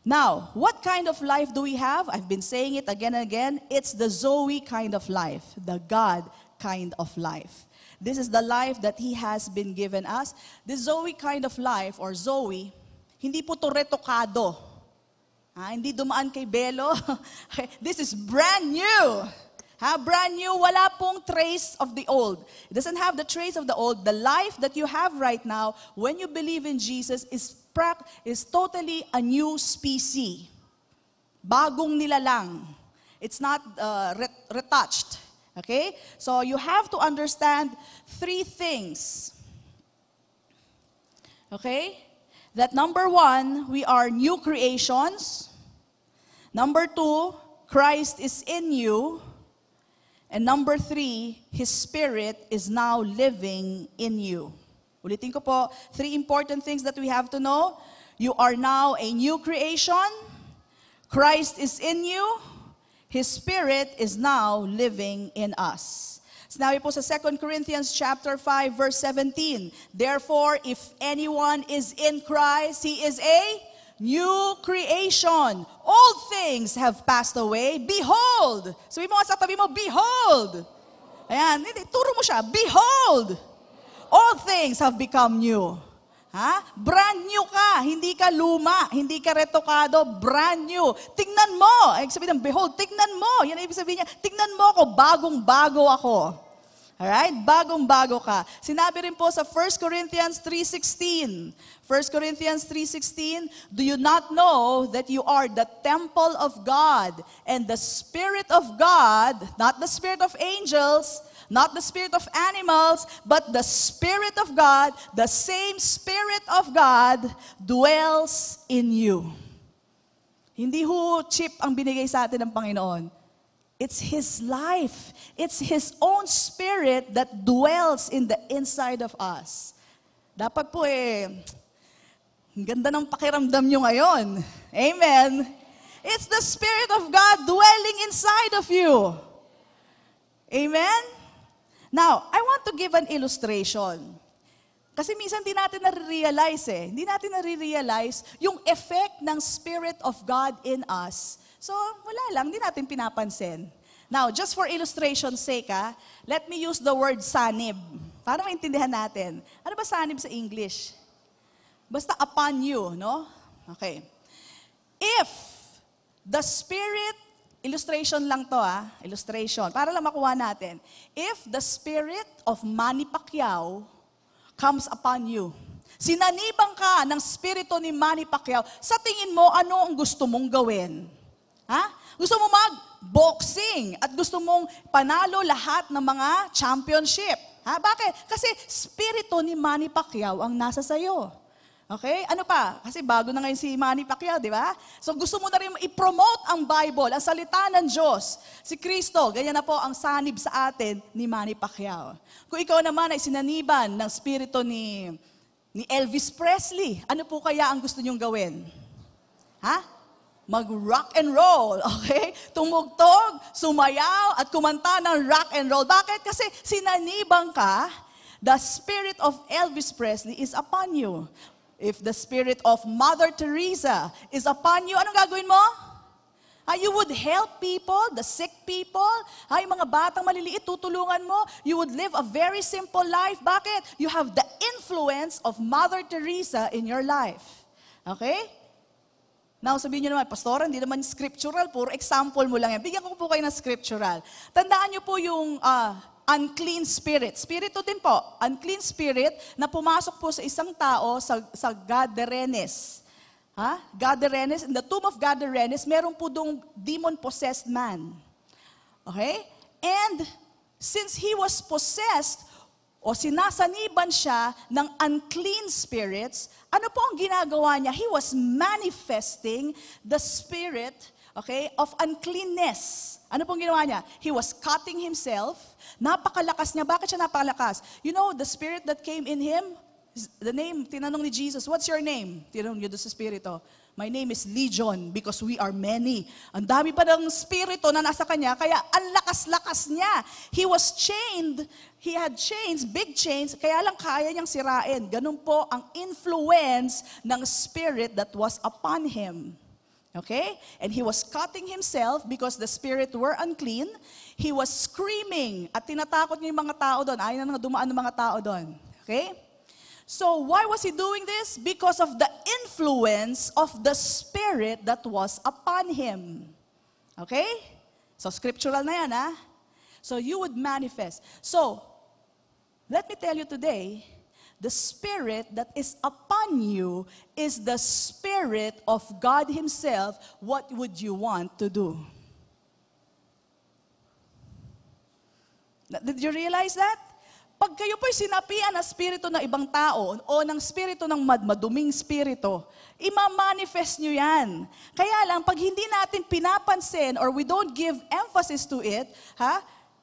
Now, what kind of life do we have? I've been saying it again and again. It's the Zoe kind of life. The God kind of life. This is the life that He has been given us. The Zoe kind of life, or Zoe, hindi po to retokado. Hindi dumaan kay Belo. This is brand new. Brand new, wala pong trace of the old. It doesn't have the trace of the old. The life that you have right now, when you believe in Jesus, is totally a new species. Bagong nilalang. It's not retouched. Okay? So you have to understand three things. Okay? That number one, we are new creations. Number two, Christ is in you. And number three, His Spirit is now living in you. Ulitin ko po, three important things that we have to know. You are now a new creation. Christ is in you. His Spirit is now living in us. Sinabi po sa 2 Corinthians chapter 5 verse 17, therefore, if anyone is in Christ, he is a new creation. All things have passed away. Behold! Sabi mo sa tabi mo, behold! Ayan, turo mo siya, behold! All things have become new. Brand new ka, hindi ka luma, hindi ka retokado, brand new. Tingnan mo, ibig sabihin ng behold, tingnan mo. Yan ang ibig sabihin niya, tingnan mo ako, bagong-bago ako. Alright? Bagong-bago ka. Sinabi rin po sa 1 Corinthians 3:16. 1 Corinthians 3:16, do you not know that you are the temple of God and the Spirit of God, not the spirit of angels, not the spirit of animals, but the Spirit of God, the same Spirit of God dwells in you. Hindi ho chip ang binigay sa atin ng Panginoon. It's His life. It's His own Spirit that dwells in the inside of us. Dapat po ang ganda ng pakiramdam nyo ngayon. Amen. It's the Spirit of God dwelling inside of you. Amen? Now, I want to give an illustration. Kasi minsan di natin nare-realize Hindi natin nare-realize yung effect ng Spirit of God in us. So, wala lang, di natin pinapansin. Now, just for illustration's sake, let me use the word sanib. Para maintindihan natin. Ano ba sanib sa English? Basta upon you, no? Okay. If the Spirit, illustration lang to illustration, para lang makuha natin. If the Spirit of Manny Pacquiao comes upon you. Sinanibang ka ng spirito ni Manny Pacquiao, sa tingin mo, ano ang gusto mong gawin? Gusto mo mag-boxing at gusto mong panalo lahat ng mga championship. Bakit? Kasi spirito ni Manny Pacquiao ang nasa sayo. Okay? Ano pa? Kasi bago na ngayon si Manny Pacquiao, di ba? So gusto mo na rin i-promote ang Bible, ang salita ng Diyos. Si Kristo, ganyan na po ang sanib sa atin ni Manny Pacquiao. Kung ikaw naman ay sinaniban ng spirito ni Elvis Presley, ano po kaya ang gusto niyong gawin? Mag-rock and roll, okay? Tumugtog, sumayaw, at kumanta ng rock and roll. Bakit? Kasi sinanibang ka, the spirit of Elvis Presley is upon you. If the spirit of Mother Teresa is upon you, anong gagawin mo? You would help people, the sick people. Yung mga batang maliliit, tutulungan mo. You would live a very simple life. Bakit? You have the influence of Mother Teresa in your life. Okay? Now, sabihin nyo naman, Pastor, hindi naman scriptural, puro example mo lang yan. Bigyan ko po kayo ng scriptural. Tandaan nyo po yung unclean spirit. Spirito din po. Unclean spirit na pumasok po sa isang tao sa Gadarenes. Gadarenes, in the tomb of Gadarenes, meron po dong demon-possessed man. Okay? And since he was possessed, o sinasaniban siya ng unclean spirits, ano po ang ginagawa niya? He was manifesting the spirit, okay, of uncleanness. Ano pong ginawa niya? He was cutting himself. Napakalakas niya. Bakit siya napakalakas? You know, the spirit that came in him, the name, tinanong ni Jesus, what's your name? Tinanong niyo doon sa spirito. My name is Legion because we are many. Ang dami pa ng spirito na nasa kanya, kaya ang lakas-lakas niya. He was chained. He had chains, big chains, kaya lang kaya niyang sirain. Ganun po ang influence ng spirit that was upon him. Okay? And he was cutting himself because the spirit were unclean. He was screaming at tinatakot niya yung mga tao doon. Ayaw na dumaan ng mga tao doon. Okay? So why was he doing this? Because of the influence of the spirit that was upon him. Okay? So scriptural na yan, So you would manifest. So, let me tell you today, the spirit that is upon you is the spirit of God Himself. What would you want to do? Did you realize that? Pag kayo po'y sinapian ng spirito ng ibang tao o ng spirito ng maduming spirito, ima-manifest nyo yan. Kaya lang, pag hindi natin pinapansin or we don't give emphasis to it,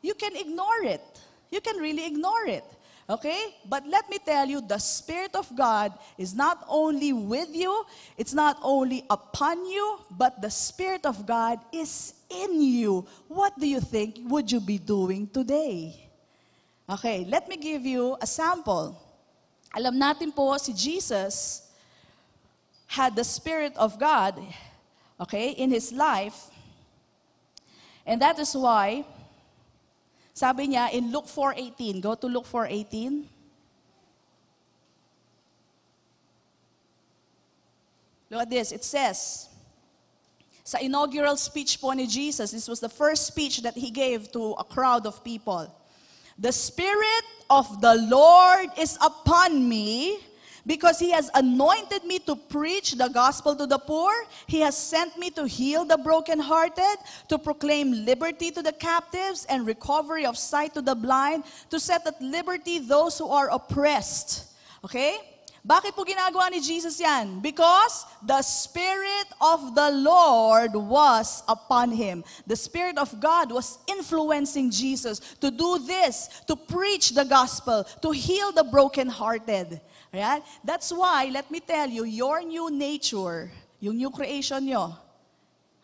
you can ignore it. You can really ignore it. Okay? But let me tell you, the Spirit of God is not only with you, it's not only upon you, but the Spirit of God is in you. What do you think would you be doing today? Okay, let me give you a sample. Alam natin po, si Jesus had the Spirit of God, okay, in His life. And that is why, sabi niya in Luke 4:18, go to Luke 4:18. Look at this, it says, sa inaugural speech po ni Jesus, this was the first speech that He gave to a crowd of people. The Spirit of the Lord is upon me, because He has anointed me to preach the gospel to the poor. He has sent me to heal the brokenhearted, to proclaim liberty to the captives and recovery of sight to the blind, to set at liberty those who are oppressed. Okay? Bakit po ginagawa ni Jesus yan? Because the Spirit of the Lord was upon Him. The Spirit of God was influencing Jesus to do this, to preach the gospel, to heal the brokenhearted. Right? That's why, let me tell you, your new nature, yung new creation nyo,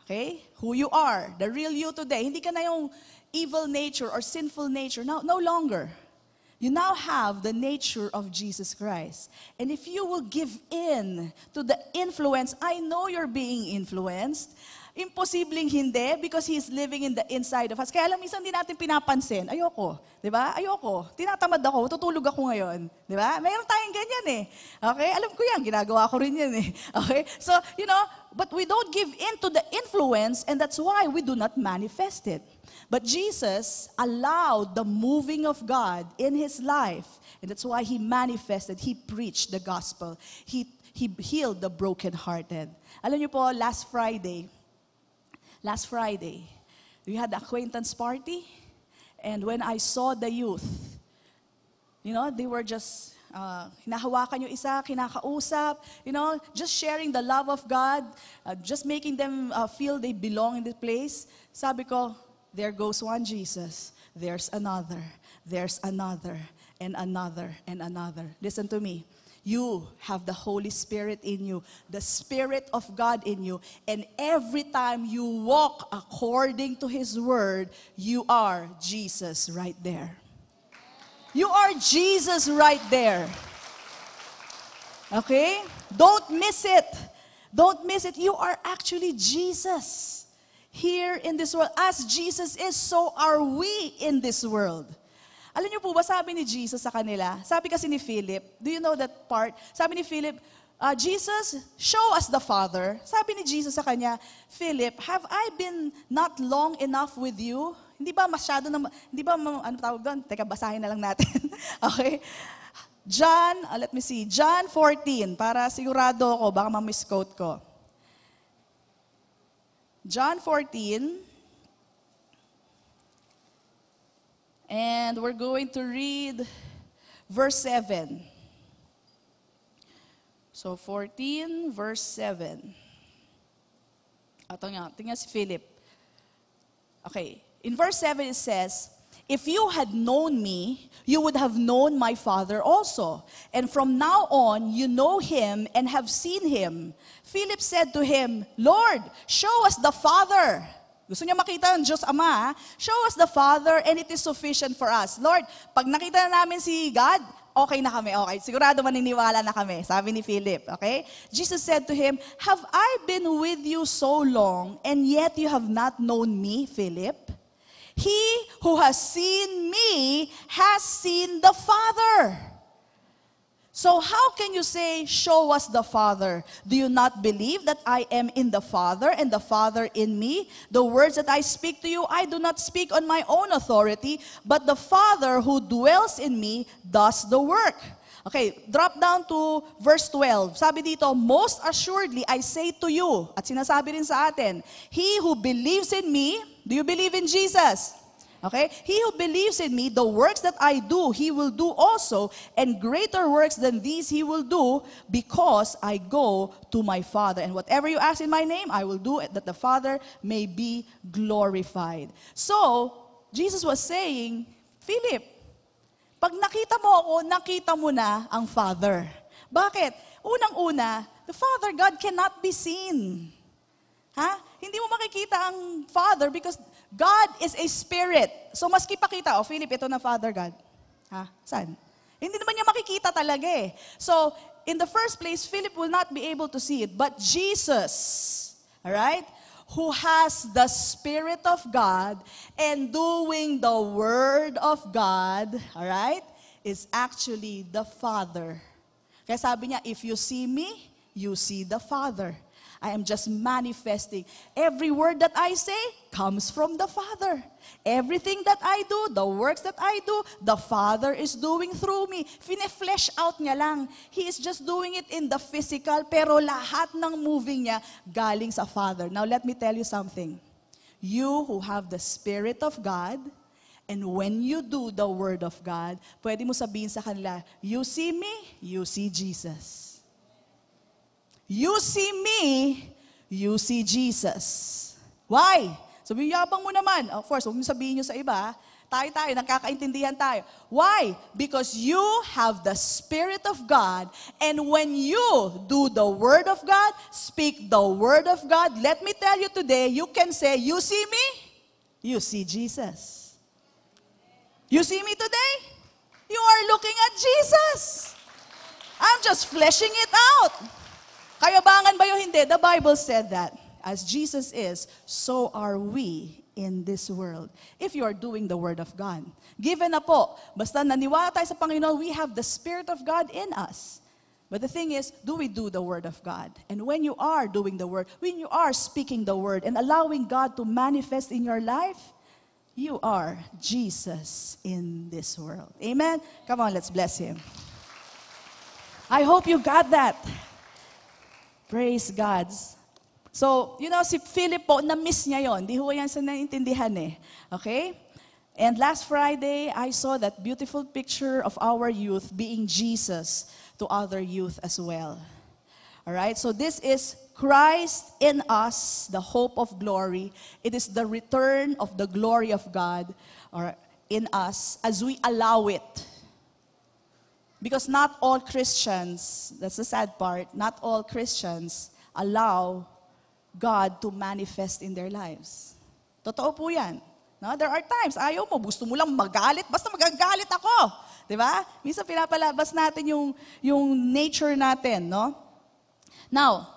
okay? Who you are, the real you today, hindi ka na yung evil nature or sinful nature. No longer. You now have the nature of Jesus Christ. And if you will give in to the influence, I know you're being influenced. Imposibleng hindi because He is living in the inside of us. Kaya alam, minsan di natin pinapansin. Ayoko. Di ba? Ayoko. Tinatamad ako. Tutulog ako ngayon. Di ba? Mayroon tayong ganyan eh. Okay? Alam ko yan. Ginagawa ko rin yan eh. Okay? So, but we don't give in to the influence and that's why we do not manifest it. But Jesus allowed the moving of God in His life. And that's why He manifested. He preached the gospel. He healed the brokenhearted. Alam niyo po, last Friday, we had the acquaintance party. And when I saw the youth, they were just, hinahawakan yung isa, kinakausap, just sharing the love of God, just making them feel they belong in the place. Sabi ko, there goes one Jesus. There's another, and another, and another. Listen to me. You have the Holy Spirit in you, the Spirit of God in you, and every time you walk according to His Word, you are Jesus right there. You are Jesus right there. Okay? Don't miss it. Don't miss it. You are actually Jesus here in this world. As Jesus is, so are we in this world. Alam niyo po ba, sabi ni Jesus sa kanila, sabi kasi ni Philip, do you know that part? Sabi ni Philip, Jesus, show us the Father. Sabi ni Jesus sa kanya, Philip, have I been not long enough with you? Hindi ba masyado na, ano tawag doon? Teka, basahin na lang natin. Okay? John 14, para sigurado ako, baka ma-misquote ko. John 14, and we're going to read verse 7. So 14, verse 7. Ito nga, tingnan si Philip. Okay, in verse 7 it says, if you had known me, you would have known my Father also. And from now on, you know Him and have seen Him. Philip said to Him, Lord, show us the Father. Gusto niya makita ang Diyos Ama. Show us the Father and it is sufficient for us. Lord, pag nakita na namin si God, okay na kami. Okay, sigurado maniniwala na kami. Sabi ni Philip, okay? Jesus said to him, have I been with you so long and yet you have not known me, Philip? He who has seen me has seen the Father. So how can you say, show us the Father? Do you not believe that I am in the Father and the Father in me? The words that I speak to you, I do not speak on my own authority, but the Father who dwells in me does the work. Okay, drop down to verse 12. Sabi dito, most assuredly I say to you, at sinasabi rin sa atin, he who believes in me, do you believe in Jesus? Okay? He who believes in me, the works that I do, he will do also, and greater works than these he will do, because I go to my Father. And whatever you ask in my name, I will do it, that the Father may be glorified. So, Jesus was saying, Philip, pag nakita mo ako, nakita mo na ang Father. Bakit? Unang-una, the Father, God cannot be seen. Ha? Hindi mo makikita ang Father because God is a spirit. So maski pakita, Philip, ito na Father God. Ha? Saan? Hindi naman niya makikita talaga eh. So, in the first place, Philip will not be able to see it. But Jesus, alright, who has the Spirit of God and doing the Word of God, alright, is actually the Father. Kaya sabi niya, if you see me, you see the Father. I am just manifesting. Every word that I say comes from the Father. Everything that I do, the works that I do, the Father is doing through me. Fine-flesh out niya lang. He is just doing it in the physical, pero lahat ng moving niya galing sa Father. Now let me tell you something. You who have the Spirit of God, and when you do the Word of God, pwede mo sabihin sa kanila, you see me, you see Jesus. You see me, you see Jesus. Why? Sabi, yabang mo naman. Of course, huwag mo sabihin nyo sa iba. Tayo, nagkakaintindihan tayo. Why? Because you have the Spirit of God, and when you do the Word of God, speak the Word of God, let me tell you today, you can say, you see me, You see Jesus. You see me today? You are looking at Jesus. I'm just fleshing it out. Kayabangan ba yun? Hindi. The Bible said that. As Jesus is, so are we in this world. If you are doing the Word of God. Given na po. Basta naniwala tayo sa Panginoon, we have the Spirit of God in us. But the thing is, do we do the Word of God? And when you are doing the Word, when you are speaking the Word and allowing God to manifest in your life, you are Jesus in this world. Amen? Come on, let's bless Him. I hope you got that. Praise God. So, si Philip po, na-miss niya yon. Di ho yan sa naiintindihan eh. Okay? And last Friday, I saw that beautiful picture of our youth being Jesus to other youth as well. Alright? So this is Christ in us, the hope of glory. It is the return of the glory of God in us as we allow it. Because not all Christians, that's the sad part, not all Christians allow God to manifest in their lives. Totoo po yan. No? There are times, ayaw mo, gusto mo lang magalit, basta magagalit ako. Diba? Minsan pinapalabas natin yung nature natin. No? Now,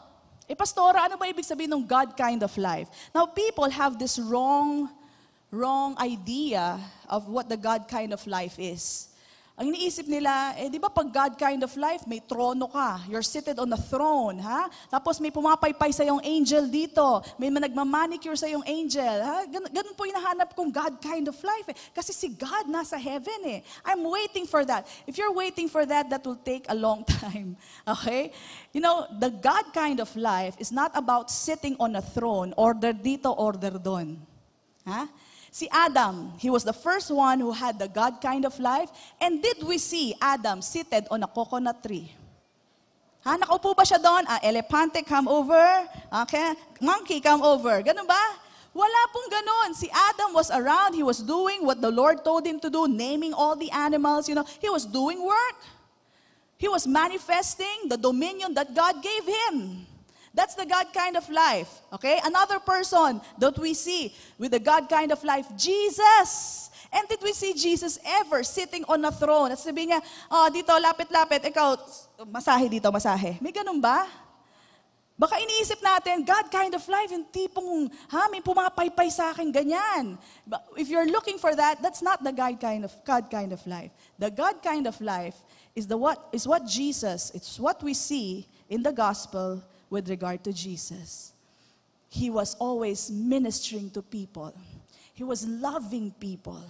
Pastora, ano ba ibig sabihin ng God kind of life? Now, people have this wrong idea of what the God kind of life is. Ang iniisip nila, di ba pag God kind of life, may trono ka. You're seated on a throne, ha? Tapos may pumapaypay sa yung angel dito. May nagmamanicure sa yung angel, ha? Ganun po hinahanap kong God kind of life, eh. Kasi si God nasa heaven, eh. I'm waiting for that. If you're waiting for that, that will take a long time, okay? The God kind of life is not about sitting on a throne, order dito, order doon. Ha? Si Adam, he was the first one who had the God kind of life. And did we see Adam seated on a coconut tree? Ha, nakaupo ba siya doon? Elepante, come over. Okay? Monkey, come over. Ganun ba? Wala pong ganun. Si Adam was around. He was doing what the Lord told him to do, naming all the animals. He was doing work. He was manifesting the dominion that God gave him. That's the God kind of life. Okay? Another person that we see with the God kind of life, Jesus. And did we see Jesus ever sitting on a throne? At sabi niya, dito, lapit-lapit, ikaw, masahe dito, masahe. May ganun ba? Baka iniisip natin, God kind of life, yung tipong, may pumapaypay sa akin, ganyan. But if you're looking for that, that's not the God kind of life. The God kind of life is what Jesus, it's what we see in the gospel with regard to Jesus. He was always ministering to people. He was loving people.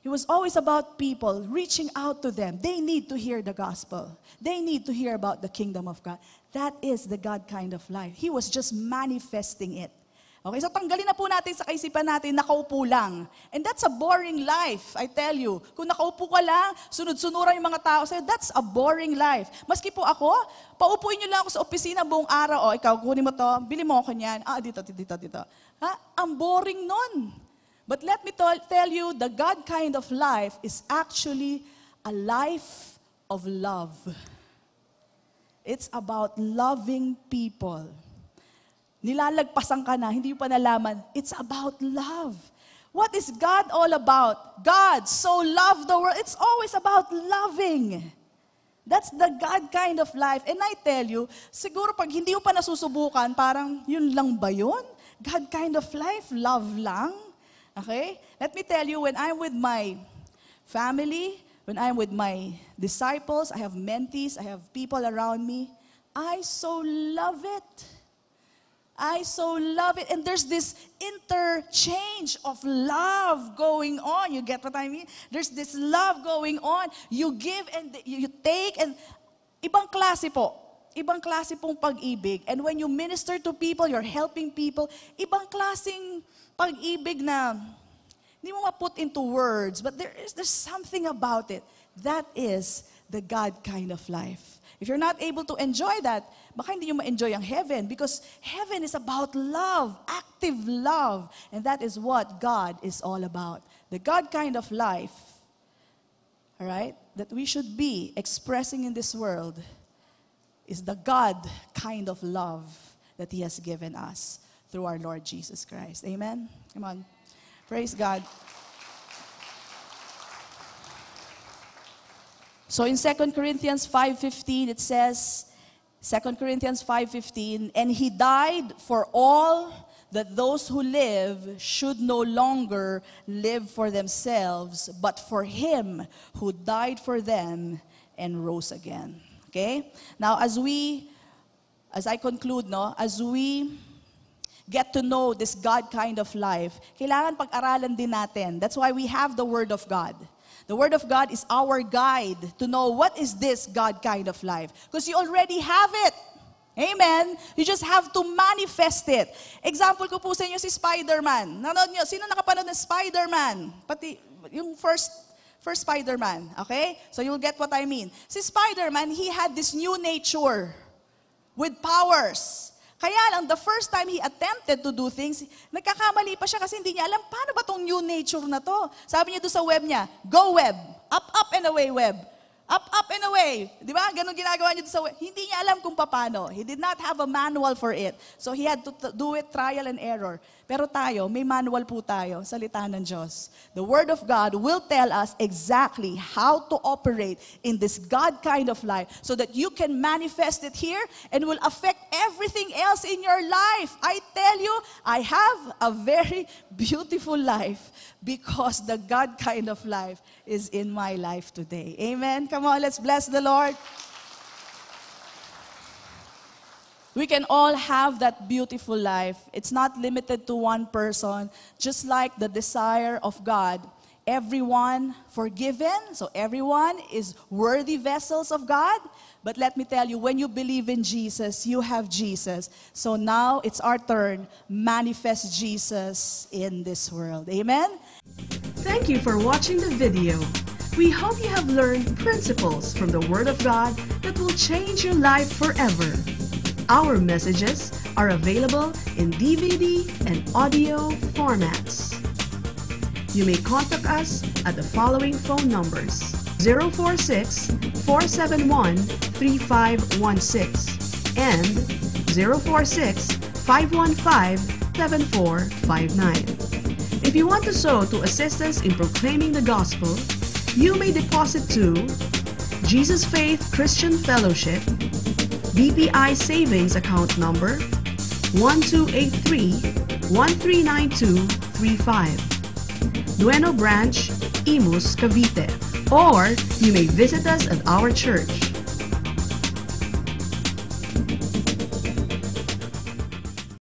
He was always about people, reaching out to them. They need to hear the gospel. They need to hear about the kingdom of God. That is the God kind of life. He was just manifesting it. Okay, so tanggalin na po natin sa kaisipan natin, nakaupo lang. And that's a boring life, I tell you. Kung nakaupo ka lang, sunod-sunuran yung mga tao sa'yo, that's a boring life. Maski po ako, paupuin niyo lang ako sa opisina buong araw. Ikaw, kunin mo to, bili mo ako niyan. Dito. Ha? Ang boring nun. But let me tell you, the God kind of life is actually a life of love. It's about loving people. Nilalagpasan ka na, hindi mo pa nalaman. It's about love. What is God all about? God so loved the world. It's always about loving. That's the God kind of life. And I tell you, siguro pag hindi mo pa nasusubukan, parang yun lang ba yun? God kind of life, love lang. Okay? Let me tell you, when I'm with my family, when I'm with my disciples, I have mentees, I have people around me, I so love it. I so love it. And there's this interchange of love going on. You get what I mean? There's this love going on. You give and you take. And ibang klase po. Ibang klase pong pag-ibig. And when you minister to people, you're helping people, ibang klaseng pag-ibig na hindi mo ma-put into words. But there's something about it. That is the God kind of life. If you're not able to enjoy that, baka hindi nyo ma-enjoy ang heaven because heaven is about love, active love. And that is what God is all about. The God kind of life, all right, that we should be expressing in this world is the God kind of love that He has given us through our Lord Jesus Christ. Amen? Come on. Praise God. So in 2 Corinthians 5:15, it says, 2 Corinthians 5:15, and he died for all, that those who live should no longer live for themselves, but for him who died for them and rose again. Okay? Now, as I conclude, no, as we get to know this God kind of life, kailangan pag-aralan din natin. That's why we have the Word of God. The Word of God is our guide to know what is this God kind of life. Because you already have it. Amen? You just have to manifest it. Example ko po sa inyo si Spider-Man. Nanood nyo, sino nakapanood ng Spider-Man? Pati yung first Spider-Man. Okay? So you'll get what I mean. Si Spider-Man, he had this new nature with powers. Kaya lang, the first time he attempted to do things, nagkakamali pa siya kasi hindi niya alam, paano ba tong new nature na to? Sabi niya doon sa web niya, go web. Up, up and away web. Up, up and away. Di ba? Ganun ginagawa niya sa web. Hindi niya alam kung paano. He did not have a manual for it. So he had to do it trial and error. Pero tayo, may manual po tayo, salita ng Diyos. The Word of God will tell us exactly how to operate in this God kind of life so that you can manifest it here and will affect everything else in your life. I tell you, I have a very beautiful life because the God kind of life is in my life today. Amen? Come on, let's bless the Lord. We can all have that beautiful life. It's not limited to one person. Just like the desire of God, everyone forgiven, so everyone is worthy vessels of God. But let me tell you, when you believe in Jesus, you have Jesus. So now it's our turn. Manifest Jesus in this world. Amen? Thank you for watching the video. We hope you have learned principles from the Word of God that will change your life forever. Our messages are available in DVD and audio formats. You may contact us at the following phone numbers: 046-471-3516 and 046-515-7459. If you want to sow to assist us in proclaiming the gospel, you may deposit to Jesus Faith Christian Fellowship, BPI Savings Account Number 1283-139235, Nueno Branch, Imus, Cavite. Or you may visit us at our church,